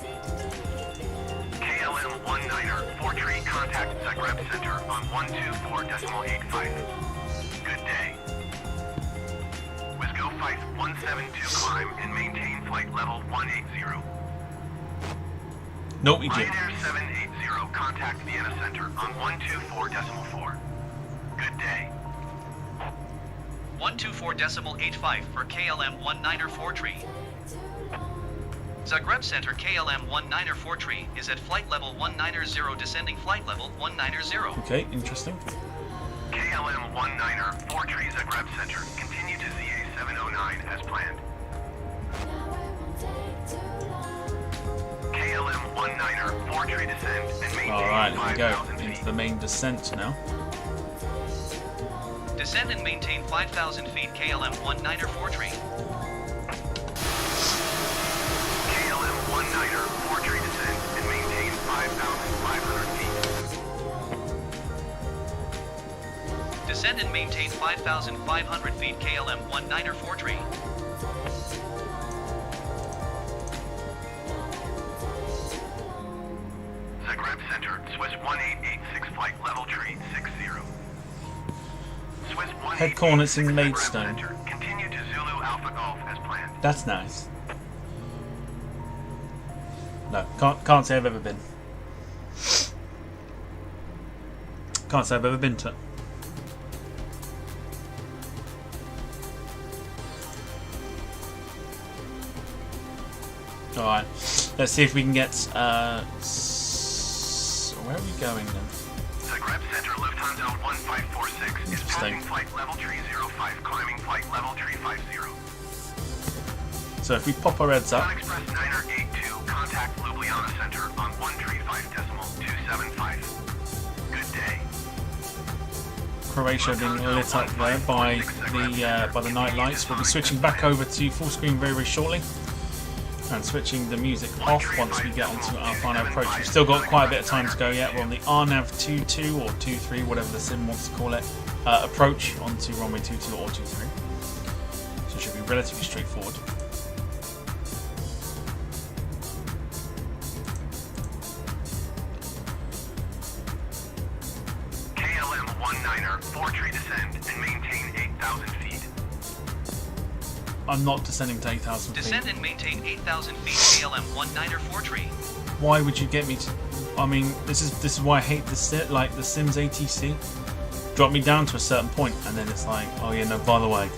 KLM 19er, 4-tree, contact Zagreb Center on 124.85. Good day. Wisco 5172, climb and maintain flight level 180. No, he didn't. Ryanair 780, contact Vienna Center on 124.4. Good day. 124.85 for KLM 19er 4-tree. Zagreb Center KLM 19er 4-tree is at flight level 190, descending flight level 190. Okay, interesting. KLM 19er 4-tree Zagreb Center, continue to ZA 709 as planned. KLM 19er 4-tree descend and maintain. Alright, here we go. Into the main descent now. Descend and maintain 5,000 feet KLM 19er 4-tree. KLM 19er 4-tree descend and maintain 5,500 feet. Descend and maintain 5,500 feet KLM 19er 4-tree. Zagreb Center, Swiss 1886 flight level tree 60. Swiss Head cornets in Maidstone. Continue to Zulu Alpha Golf as planned. That's nice. No, can't say I've ever been. Can't say I've ever been to it. Alright, let's see if we can get where are we going then? Zagreb Center, Lufthansa 1546 is passing flight level tree 05, climbing flight level tree 50. So if we pop our heads up. Express 982, contact Ljubljana Center on 135.275. Good day. Croatia being lit up there by the night lights. We'll be switching back over to full screen very, very shortly. And switching the music off once we get onto our final approach. We've still got quite a bit of time to go yet. We're on the RNAV 22 or 23, whatever the sim wants to call it, approach onto runway 22 or 23. So it should be relatively straightforward. KLM 19er, 4-tree descend and maintain 8,000 feet. I'm not descending to 8,000 feet. Descend and maintain 8,000 feet KLM 19er 4-tree. Why would you get me to? I mean, this is why I hate the Sims ATC. Drop me down to a certain point, and then it's like, oh yeah, no, by the way.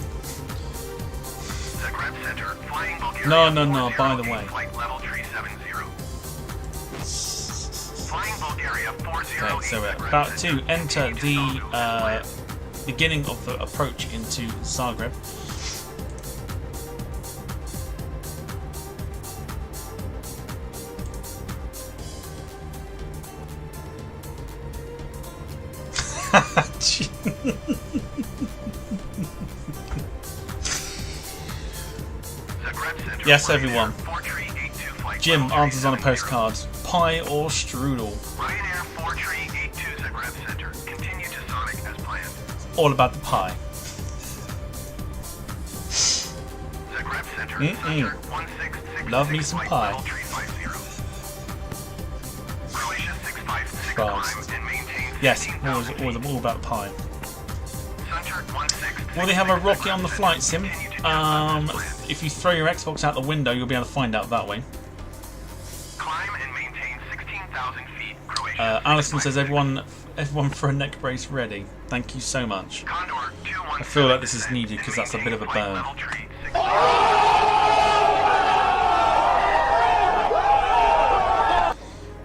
Zagreb Center, flying Bulgaria. No, by the way. Flight level tree 70. Flying Bulgaria 40. Okay, so we're about to enter the beginning of the approach into Zagreb. Yes, everyone. Jim answers on a postcard. Pie or strudel? Ryanair 4382 Zagreb Center. Continue to Sonic as planned. All about the pie. Zagreb Center. Center 1666. Love me some pie. Level 350. Croatia 656. Fries. Climb and maintain Yes, 15,000 always all about pie. Center 1666. Will they have a Rocky on the flight sim? If you throw your Xbox out the window, you'll be able to find out that way. Climb and maintain 16,000 feet. Croatia. Alison says everyone for a neck brace ready. Thank you so much. Condor 217. I feel like this is needed because that's a bit of a burn. Level 360.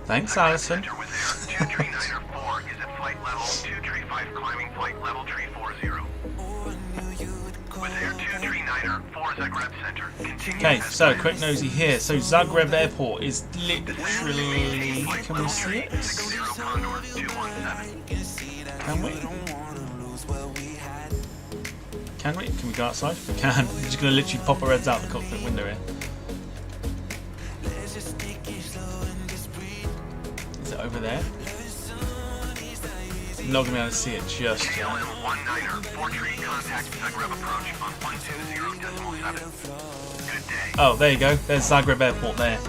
Thanks, Alison. Center with Air 2394 is at flight level 235, climbing flight level 340. With Air 239 Zagreb Center. Continue Okay, as so planned. quick nosy here. So Zagreb Airport is literally. Can we see it? Condor 217. Can we? Can we? Can we go outside? We can. We're just gonna literally pop our heads out the cockpit window here. Is it over there? I'm not gonna be able to see it just yet. KLM 19er, 43, contact Zagreb approach on 120.7. Good day. Oh, there you go. There's Zagreb Airport there.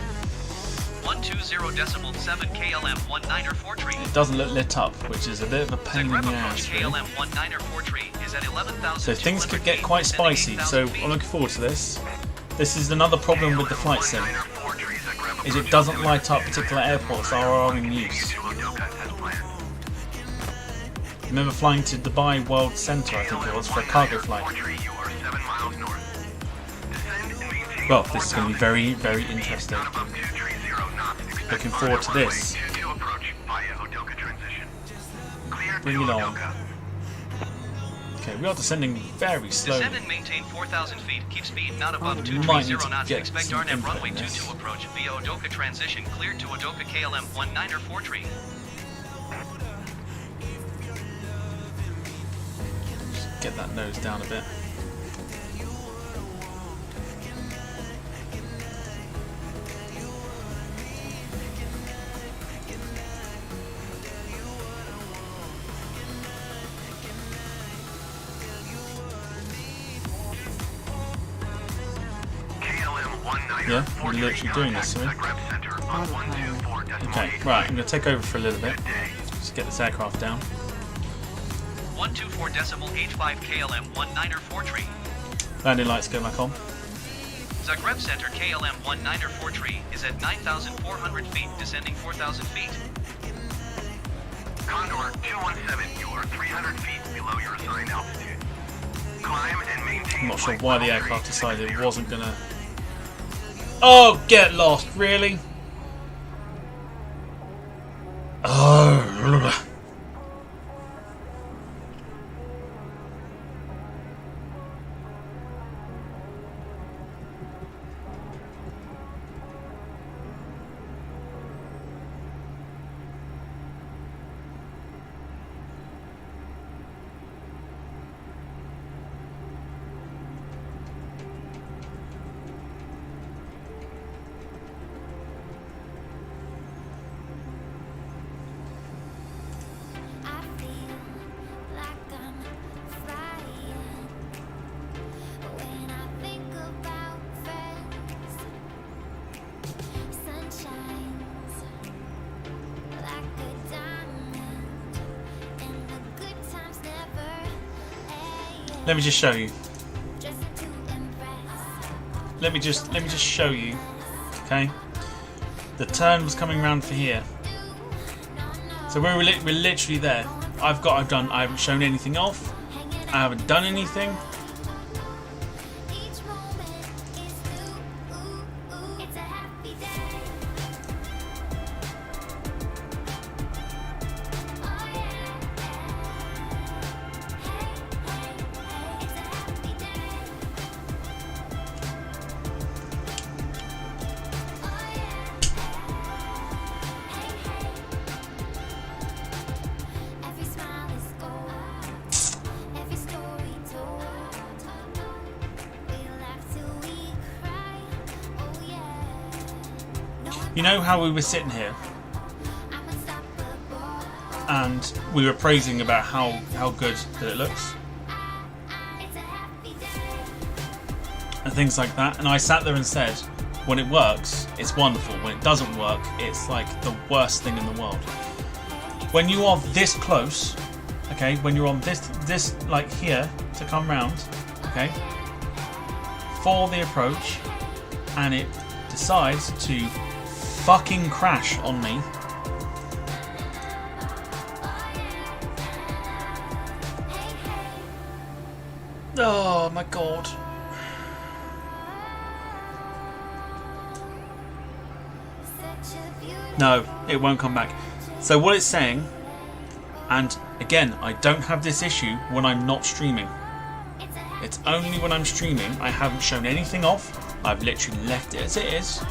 120.7 KLM 19er 43. It doesn't look lit up, which is a bit of a pain in Zagreb the approach ass. Really. KLM 19er 43 is at 11,000. So things could get quite spicy. So I'm looking forward to this. This is another problem with the flight sim. Is it doesn't light up particular airports that are in use. Remember flying to Dubai World Centre, I think it was, for a cargo flight. Well, this is going to be very, very interesting. Looking forward to this. Bring it on. Okay, we are descending very slowly. Descend and maintain 4,000 feet. Keep speed not above We 230 might need to knots. get Expect some RNAV input runway in this. 22 approach via Odoka transition. Cleared to Odoka KLM 19er 43. Get that nose down a bit. Yeah, we're literally doing this, are we? Okay, right, I'm going to take over for a little bit. Just get this aircraft down. 124.85 KLM 19er 43. Landing lights go back on. Zagreb Center KLM 19er 43 is at 9,400 feet, descending 4,000 feet. Condor 217, you are 300 feet below your assigned altitude. Climb and maintain. I'm not sure why the aircraft decided it wasn't going to... Oh, get lost, really? Oh. Let me just show you. Let me just show you. Okay. The turn was coming round for here. So we're literally there. I haven't shown anything off. I haven't done anything. You know how we were sitting here and we were praising about how good that it looks and things like that, and I sat there and said, when it works, it's wonderful. When it doesn't work, it's like the worst thing in the world. When you are this close, okay, when you're on this like here to come round, okay, for the approach, and it decides to fucking crash on me. Oh my god. No, it won't come back. So what it's saying, and again, I don't have this issue when I'm not streaming. It's only when I'm streaming. I haven't shown anything off. I've literally left it as it is.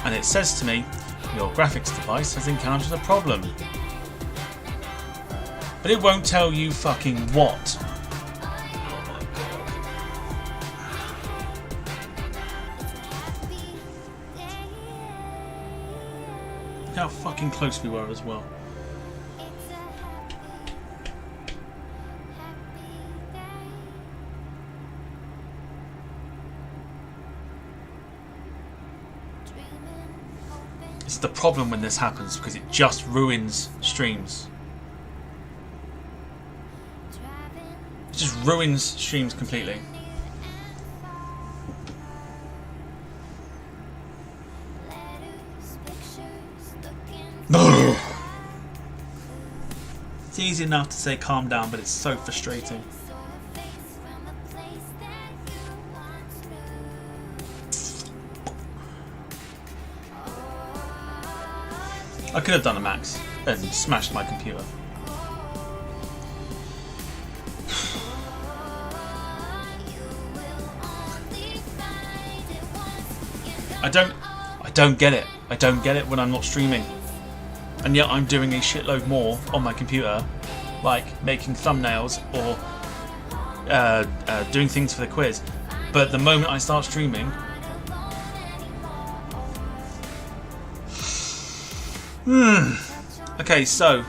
And it says to me, your graphics device has encountered a problem. But it won't tell you fucking what. Look how fucking close we were as well. It's the problem when this happens, because it just ruins streams. It just ruins streams completely. It's easy enough to say calm down, but it's so frustrating. I could have done a max and smashed my computer. I don't get it. I don't get it when I'm not streaming. And yet I'm doing a shitload more on my computer, like making thumbnails or doing things for the quiz. But the moment I start streaming, okay, so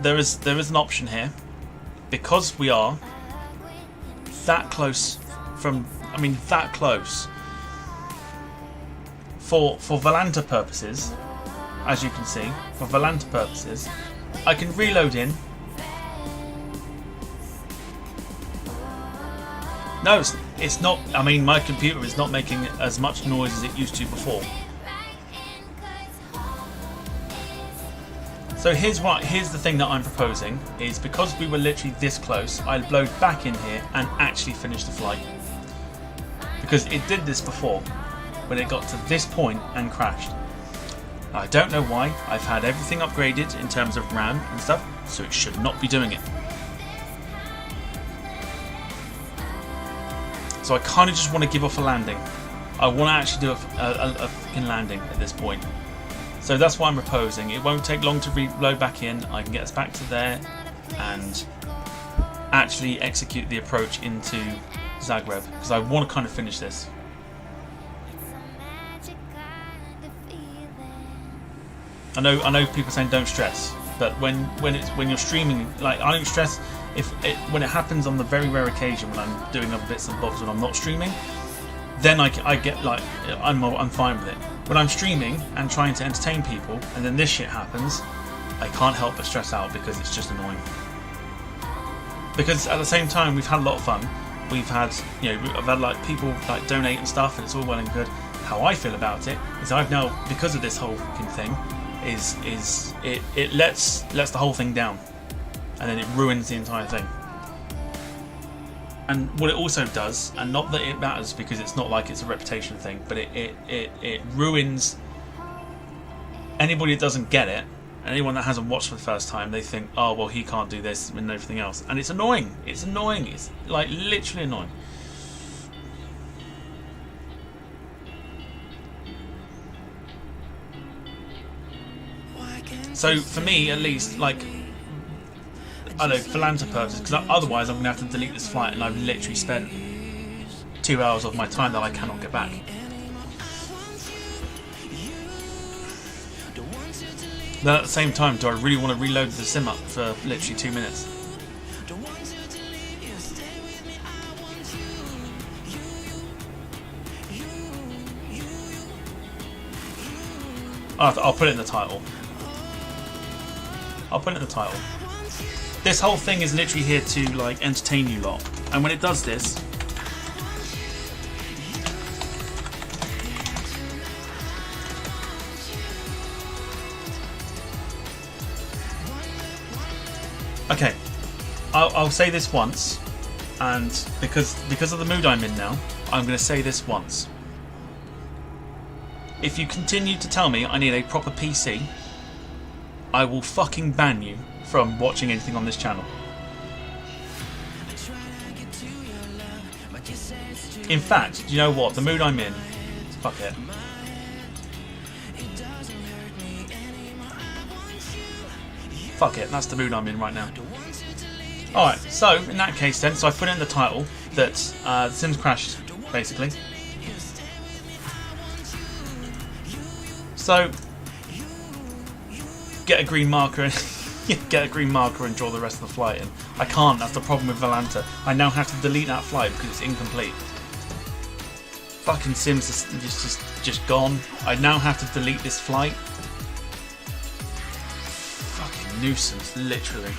there is an option here, because we are that close from, I mean that close, for Valanta purposes, as you can see, for Valanta purposes, I can reload in. No, it's not, I mean my computer is not making as much noise as it used to before. So here's the thing that I'm proposing, is because we were literally this close, I'll load back in here and actually finish the flight. Because it did this before, when it got to this point and crashed. I don't know why. I've had everything upgraded in terms of RAM and stuff, so it should not be doing it. So I kind of just want to give off a landing. I want to actually do a fucking landing at this point. So that's what I'm proposing. It won't take long to reload back in. I can get us back to there and actually execute the approach into Zagreb, because I want to kind of finish this. I know people saying don't stress, but when you're streaming, like I don't stress when it happens on the very rare occasion when I'm doing other bits and bobs when I'm not streaming. Then I get like I'm fine with it. When I'm streaming and trying to entertain people, and then this shit happens, I can't help but stress out, because it's just annoying. Because at the same time, we've had a lot of fun. We've had, I've had like people like donate and stuff, and it's all well and good. How I feel about it is I've now, because of this whole fucking thing, it lets the whole thing down, and then it ruins the entire thing. And what it also does, and not that it matters because it's not like it's a reputation thing, but it ruins anybody that doesn't get it. Anyone that hasn't watched for the first time, they think, oh well, he can't do this and everything else, and it's annoying. It's annoying. It's like literally annoying. So for me, at least, like, I don't know, for Lanta purposes, because otherwise I'm going to have to delete this flight, and I've literally spent 2 hours of my time that I cannot get back. Then at the same time, do I really want to reload the sim up for literally 2 minutes? I'll put it in the title. I'll put it in the title. This whole thing is literally here to like entertain you lot, and when it does this, okay, I'll say this once, and because of the mood I'm in now, I'm going to say this once. If you continue to tell me I need a proper PC, I will fucking ban you from watching anything on this channel. In fact, you know what? The mood I'm in, fuck it. Fuck it, that's the mood I'm in right now. Alright, so in that case then, so I put it in the title that Sims crashed, basically. So, get a green marker and get a green marker and draw the rest of the flight in. I can't, that's the problem with Valanta. I now have to delete that flight because it's incomplete. Fucking Sims is just gone. I now have to delete this flight. Fucking nuisance, literally.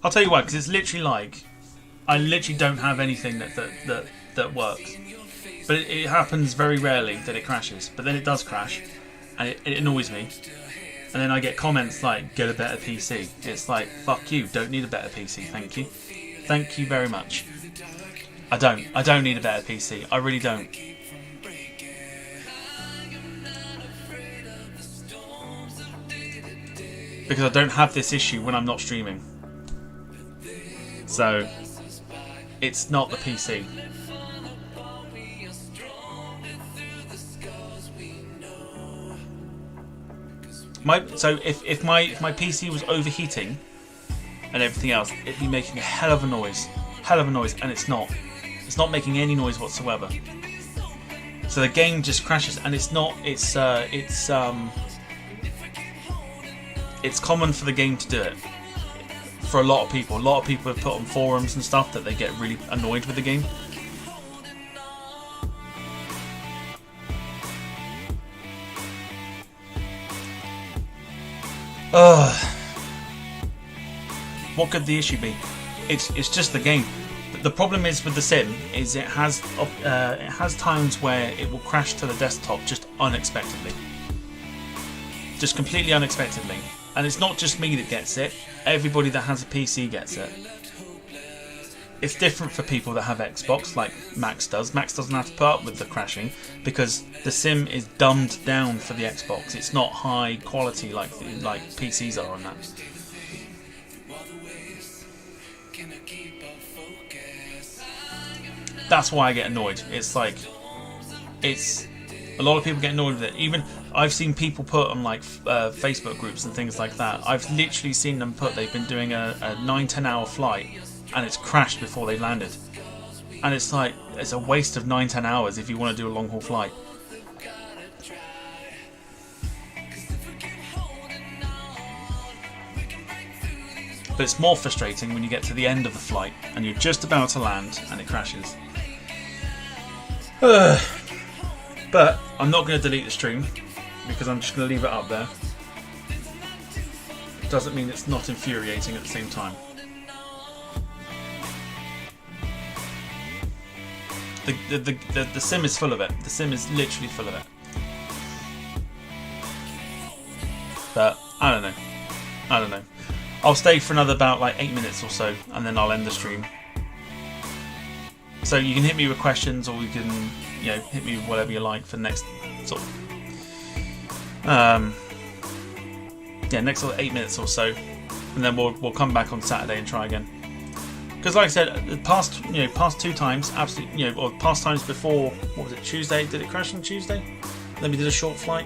I'll tell you why, because it's literally like I literally don't have anything that works. But it happens very rarely that it crashes. But then it does crash, and it annoys me. And then I get comments like, "Get a better PC." It's like, fuck you. Don't need a better PC. Thank you. Thank you very much. I don't need a better PC. I really don't. Because I don't have this issue when I'm not streaming. So, it's not the PC. So if my PC was overheating and everything else, it'd be making a hell of a noise, and it's not. It's not making any noise whatsoever. So the game just crashes, and it's not. It's common for the game to do it. For a lot of people have put on forums and stuff that they get really annoyed with the game. What could the issue be? It's just the game. The problem is with the sim is it has times where it will crash to the desktop just unexpectedly, just completely unexpectedly. And it's not just me that gets it, everybody that has a PC gets it. It's different for people that have Xbox, like Max does. Max doesn't have to put up with the crashing because the sim is dumbed down for the Xbox. It's not high quality like PCs are on that. That's why I get annoyed. It's like, a lot of people get annoyed with it. Even I've seen people put on like Facebook groups and things like that. I've literally seen them put they've been doing a 9-10 hour flight and it's crashed before they landed. And it's like, it's a waste of 9-10 hours if you want to do a long haul flight. But it's more frustrating when you get to the end of the flight and you're just about to land and it crashes. But I'm not going to delete the stream because I'm just going to leave it up there. It doesn't mean it's not infuriating at the same time. The sim is full of it. The sim is literally full of it. But I don't know. I'll stay for another about like 8 minutes or so, and then I'll end the stream. So you can hit me with questions, or you can, you know, hit me with whatever you like for the next sort of, next sort of 8 minutes or so, and then we'll come back on Saturday and try again. Because like I said, the past 2 times, absolutely, or past times before, what was it, Tuesday? Did it crash on Tuesday? Then we did a short flight.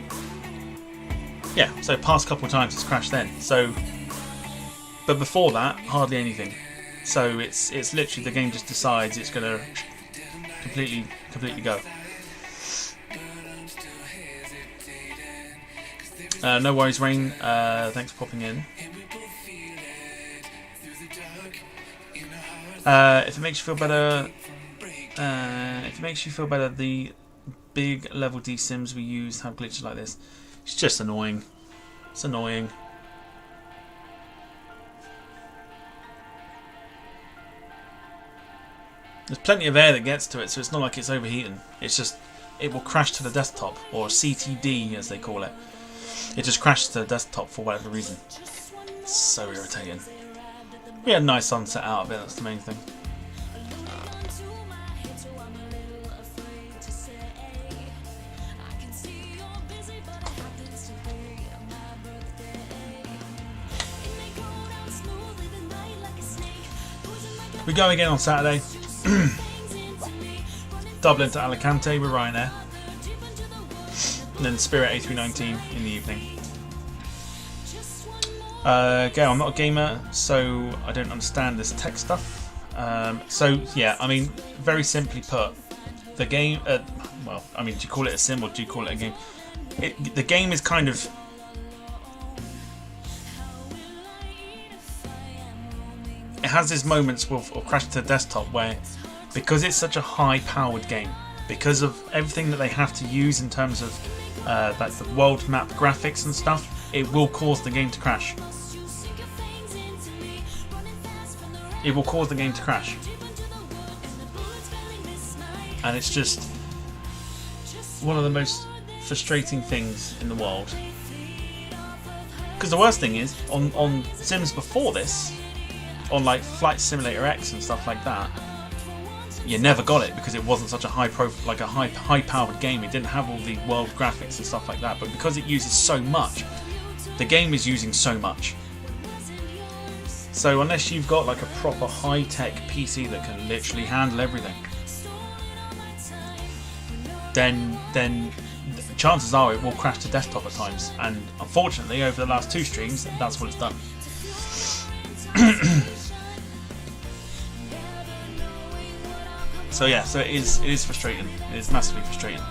Yeah, so past couple of times it's crashed then. So, but before that, hardly anything. So it's literally the game just decides it's going to completely go. No worries, Rain. Thanks for popping in. If it makes you feel better, the big level D sims we use have glitches like this. It's just annoying. It's annoying. There's plenty of air that gets to it, so it's not like it's overheating. It's just, it will crash to the desktop, or CTD as they call it. It just crashes to the desktop for whatever reason. It's so irritating. We had a nice sunset out of it, that's the main thing. We go again on Saturday. Dublin to Alicante, we're right there. And then Spirit A319 in the evening. Okay, I'm not a gamer, so I don't understand this tech stuff. So yeah, I mean, very simply put, the game. Well, I mean, do you call it a sim or do you call it a game? The game is kind of. It has these moments of crash to the desktop where, because it's such a high-powered game, because of everything that they have to use in terms of like the world map graphics and stuff, it will cause the game to crash. It will cause the game to crash. And it's just one of the most frustrating things in the world. Because the worst thing is, on Sims before this, on like Flight Simulator X and stuff like that, you never got it because it wasn't such a high-powered game. It didn't have all the world graphics and stuff like that. But because it uses so much, the game is using so much. So unless you've got like a proper high-tech PC that can literally handle everything, then chances are it will crash to desktop at times. And unfortunately, over the last 2 streams, that's what it's done. So yeah, so it is frustrating. It is massively frustrating.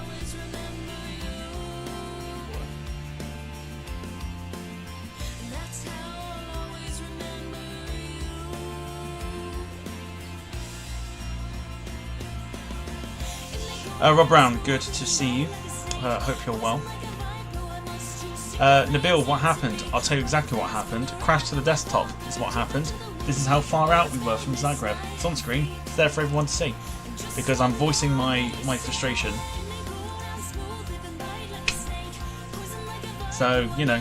Rob Brown, good to see you. Hope you're well. Nabil, what happened? I'll tell you exactly what happened. Crash to the desktop is what happened. This is how far out we were from Zagreb. It's on screen. It's there for everyone to see. Because I'm voicing my frustration. So, you know.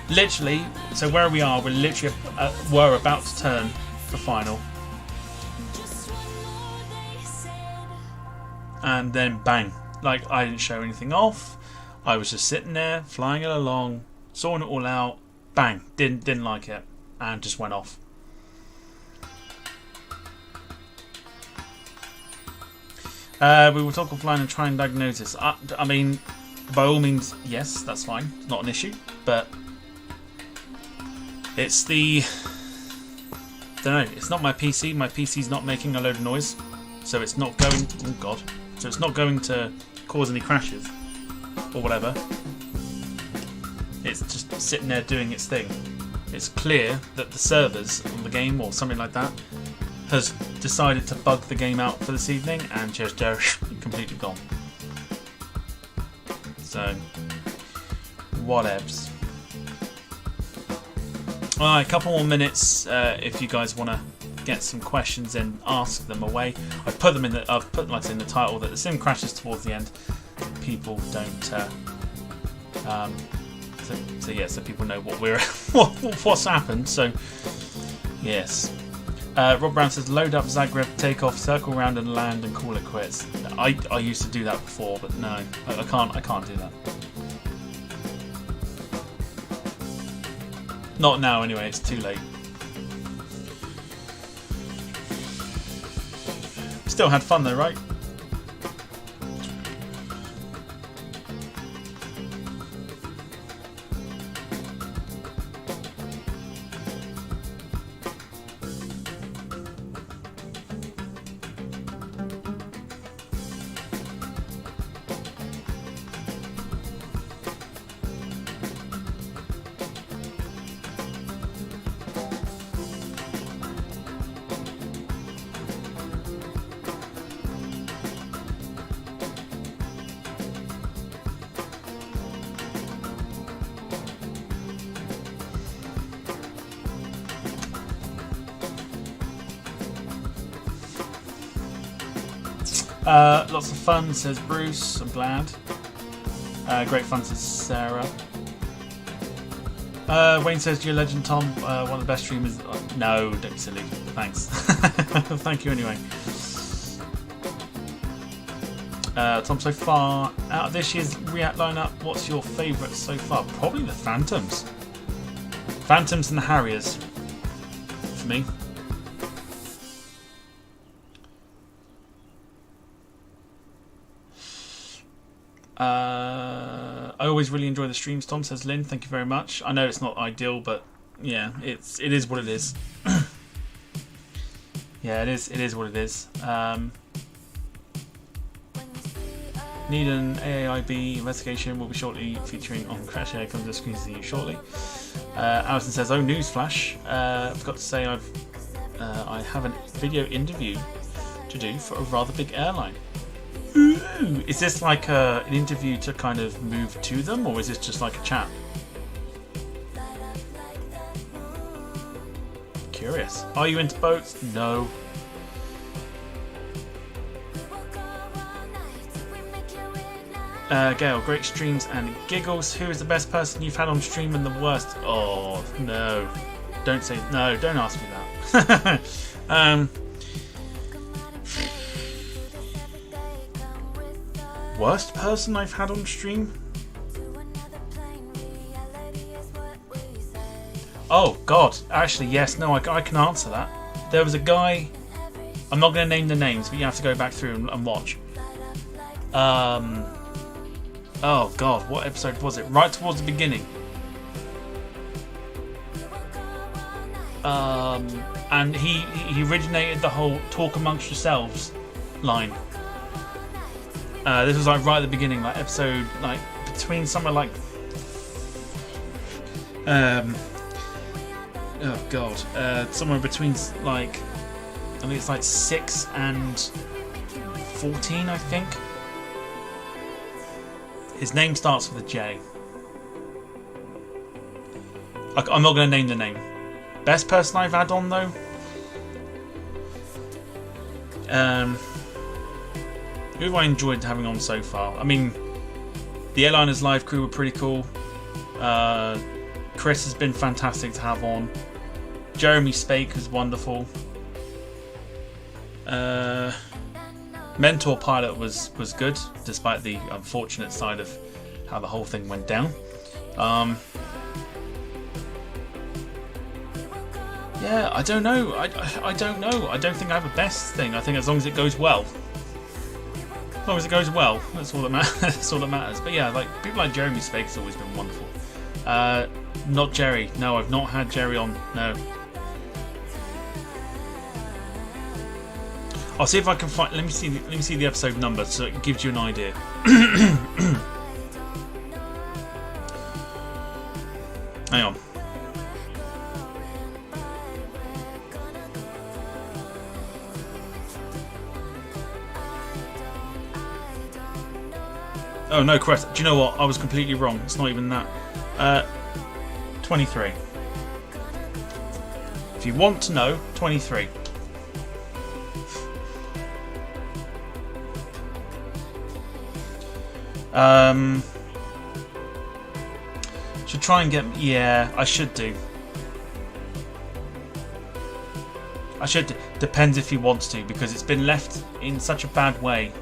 Literally, so where we are, we're literally we're about to turn the final. And then bang. Like, I didn't show anything off. I was just sitting there, flying it along, sorting it all out. Bang. Didn't like it. And just went off. We will talk offline and try and diagnose this. I mean, by all means, yes, that's fine. It's not an issue. But it's the... don't know. It's not my PC. My PC's not making a load of noise. So it's not going... oh, God. So it's not going to cause any crashes. Or whatever. It's just sitting there doing its thing. It's clear that the servers on the game, or something like that, has decided to bug the game out for this evening and just completely gone. So, whatevs. Alright, a couple more minutes if you guys want to get some questions and ask them away. I've put them in the like in the title that the sim crashes towards the end. People don't So yeah, so people know what we're what's happened. So yes. Rob Brown says, load up Zagreb, take off, circle around and land and call it quits. I used to do that before, but no, I can't do that. Not now anyway, it's too late. Still had fun though, right? Lots of fun, says Bruce. I'm glad. Great fun, says Sarah. Wayne says, "You're a legend, Tom. One of the best streamers." No, don't be silly. Thanks. Thank you anyway. Tom, so far out of this year's React lineup, what's your favourite so far? Probably the Phantoms. Phantoms and the Harriers for me. I always really enjoy the streams, Tom, says Lynn. Thank you very much. I know it's not ideal, but yeah, it is what it is. Yeah, it is what it is. Need an AAIB investigation. Will be shortly featuring on Crash Air. Comes to the screen to you shortly. Alison says, "Oh, newsflash! Forgot to say I have a video interview to do for a rather big airline." Ooh, is this like an interview to kind of move to them, or is this just like a chat? Curious. Are you into boats? No. Gail, great streams and giggles. Who is the best person you've had on stream and the worst? Oh no! Don't say no. Don't ask me that. Worst person I've had on stream? Oh God! Actually, yes. No, I can answer that. There was a guy. I'm not going to name the names, but you have to go back through and watch. Oh God, what episode was it? Right towards the beginning. And he originated the whole "talk amongst yourselves" line. This was like right at the beginning, like episode, like between somewhere like, oh God, somewhere between like, I think it's like 6 and 14, I think. His name starts with a J. I'm not going to name the name. Best person I've had on though. Who have I enjoyed having on so far? I mean, the Airliners live crew were pretty cool. Chris has been fantastic to have on. Jeremy Spake was wonderful. Mentor Pilot was good, despite the unfortunate side of how the whole thing went down. Yeah, I don't know. I don't know. I don't think I have a best thing. I think as long as it goes well. As long as it goes well, that's all that matters. That's all that matters. But yeah, like people like Jeremy Spake has always been wonderful. Not Jerry. No, I've not had Jerry on. No. I'll see if I can find. Let me see the episode number so it gives you an idea. Hang on. Oh no, Crest. Do you know what? I was completely wrong. It's not even that. 23. If you want to know, 23. Should try and get... Yeah, I should do. I should. Depends if he wants to, because it's been left in such a bad way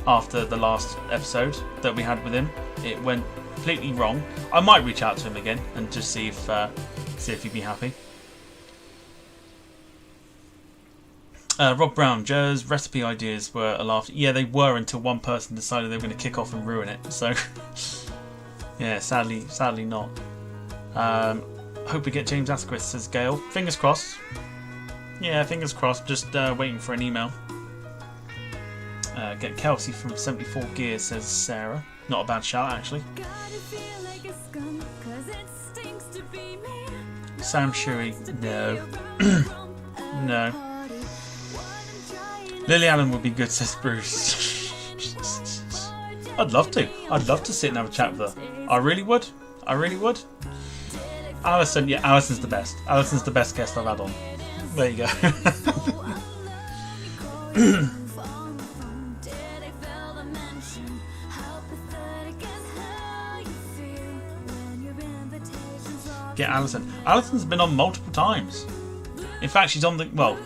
after the last episode that we had with him. It went completely wrong. I might reach out to him again and just see if he'd be happy. Rob Brown, Joe's recipe ideas were a laugh. Yeah, they were until one person decided they were going to kick off and ruin it. So, yeah, sadly not. Hope we get James Asquith, says Gail. Fingers crossed. Yeah, fingers crossed. Just waiting for an email. Get Kelsey from 74 Gear, says Sarah. Not a bad shout, actually. Sam Shuey, no. No. Lily Allen would be good, says Bruce. I'd love to. I'd love to sit and have a chat with her. I really would. I really would. Alison, yeah, Alison's the best. Alison's the best guest I've had on. There you go. Get Alison. Alison's been on multiple times. In fact, she's on the... Well,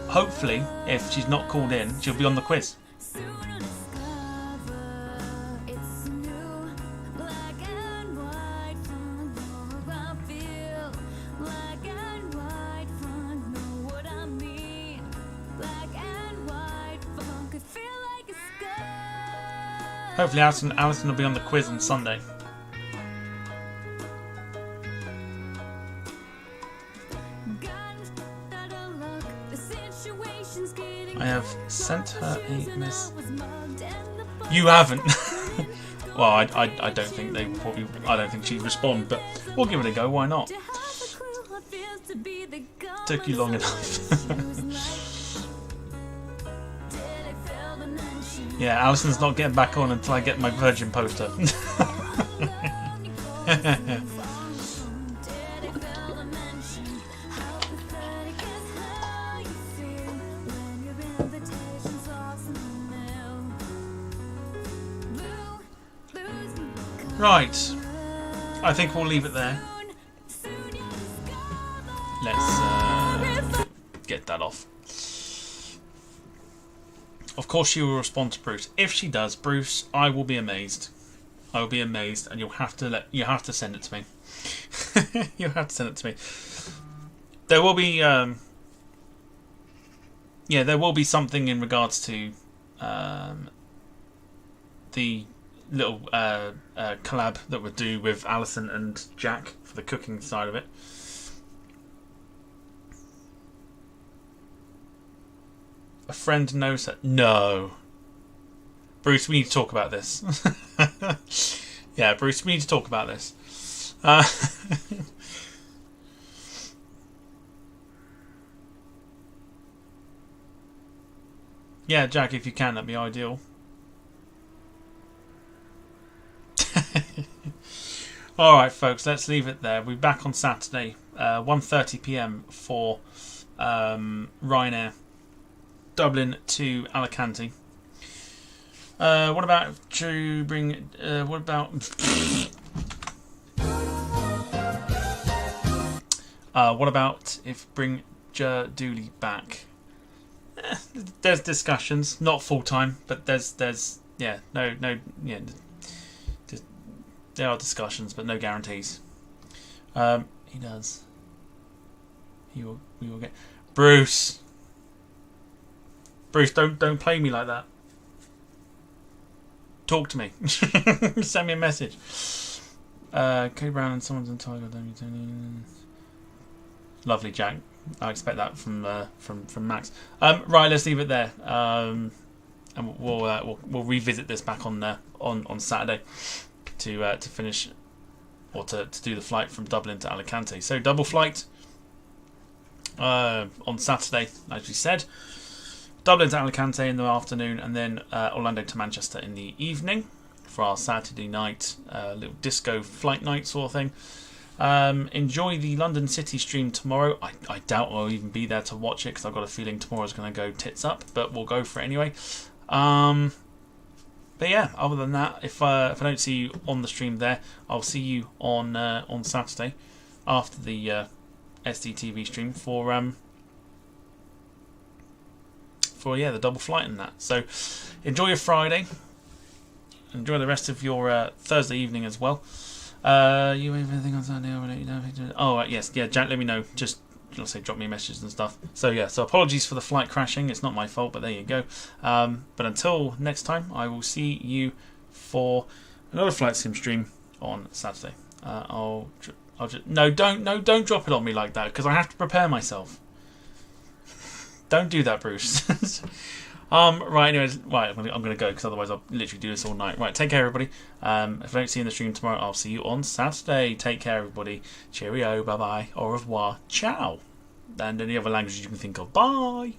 hopefully, if she's not called in, she'll be on the quiz. Hopefully Alison will be on the quiz on Sunday. I have sent her a miss. You haven't. Well, I don't think they will probably. I don't think she'd respond, but we'll give it a go. Why not? Took you long enough. Yeah, Alison's not getting back on until I get my Virgin poster. Right, I think we'll leave it there. Let's get that off. Of course she will respond to Bruce. If she does, Bruce, I will be amazed. I will be amazed, and you have to send it to me. You have to send it to me. There will be there will be something in regards to the little collab that we'll do with Alison and Jack for the cooking side of it. A friend knows that. No. Bruce, we need to talk about this. Yeah, Bruce, we need to talk about this. Yeah, Jack, if you can, that'd be ideal. Alright, folks, let's leave it there. We'll be back on Saturday, 1:30 PM for Ryanair. Dublin to Alicante. What about to bring? What about? What about if bring Dooley back? There's discussions, not full time, but there's there are discussions, but no guarantees. He does. We will get Bruce. Bruce, don't play me like that. Talk to me. Send me a message. Cody Brown and someone's in Tiger. Lovely, Jack. I expect that from Max. Right, let's leave it there. And we'll revisit this back on Saturday to finish or to do the flight from Dublin to Alicante. So double flight on Saturday, as we said. Dublin to Alicante in the afternoon, and then Orlando to Manchester in the evening for our Saturday night little disco flight night sort of thing. Enjoy the London City stream tomorrow. I doubt I'll even be there to watch it because I've got a feeling tomorrow's going to go tits up, but we'll go for it anyway. But yeah, other than that, if I don't see you on the stream there, I'll see you on Saturday after the SDTV stream for the double flight and that. So enjoy your Friday. Enjoy the rest of your Thursday evening as well. You have anything on Sunday? Oh right, yes, yeah. Jack, let me know. Just let's say drop me messages and stuff. So yeah, so apologies for the flight crashing. It's not my fault, but there you go. But until next time, I will see you for another flight sim stream on Saturday. I'll just don't drop it on me like that because I have to prepare myself. Don't do that, Bruce. Right, anyways, right, I'm gonna go because otherwise I'll literally do this all night. Right, take care, everybody. If I don't see you in the stream tomorrow, I'll see you on Saturday. Take care, everybody. Cheerio, bye bye, au revoir, ciao, and any other languages you can think of. Bye.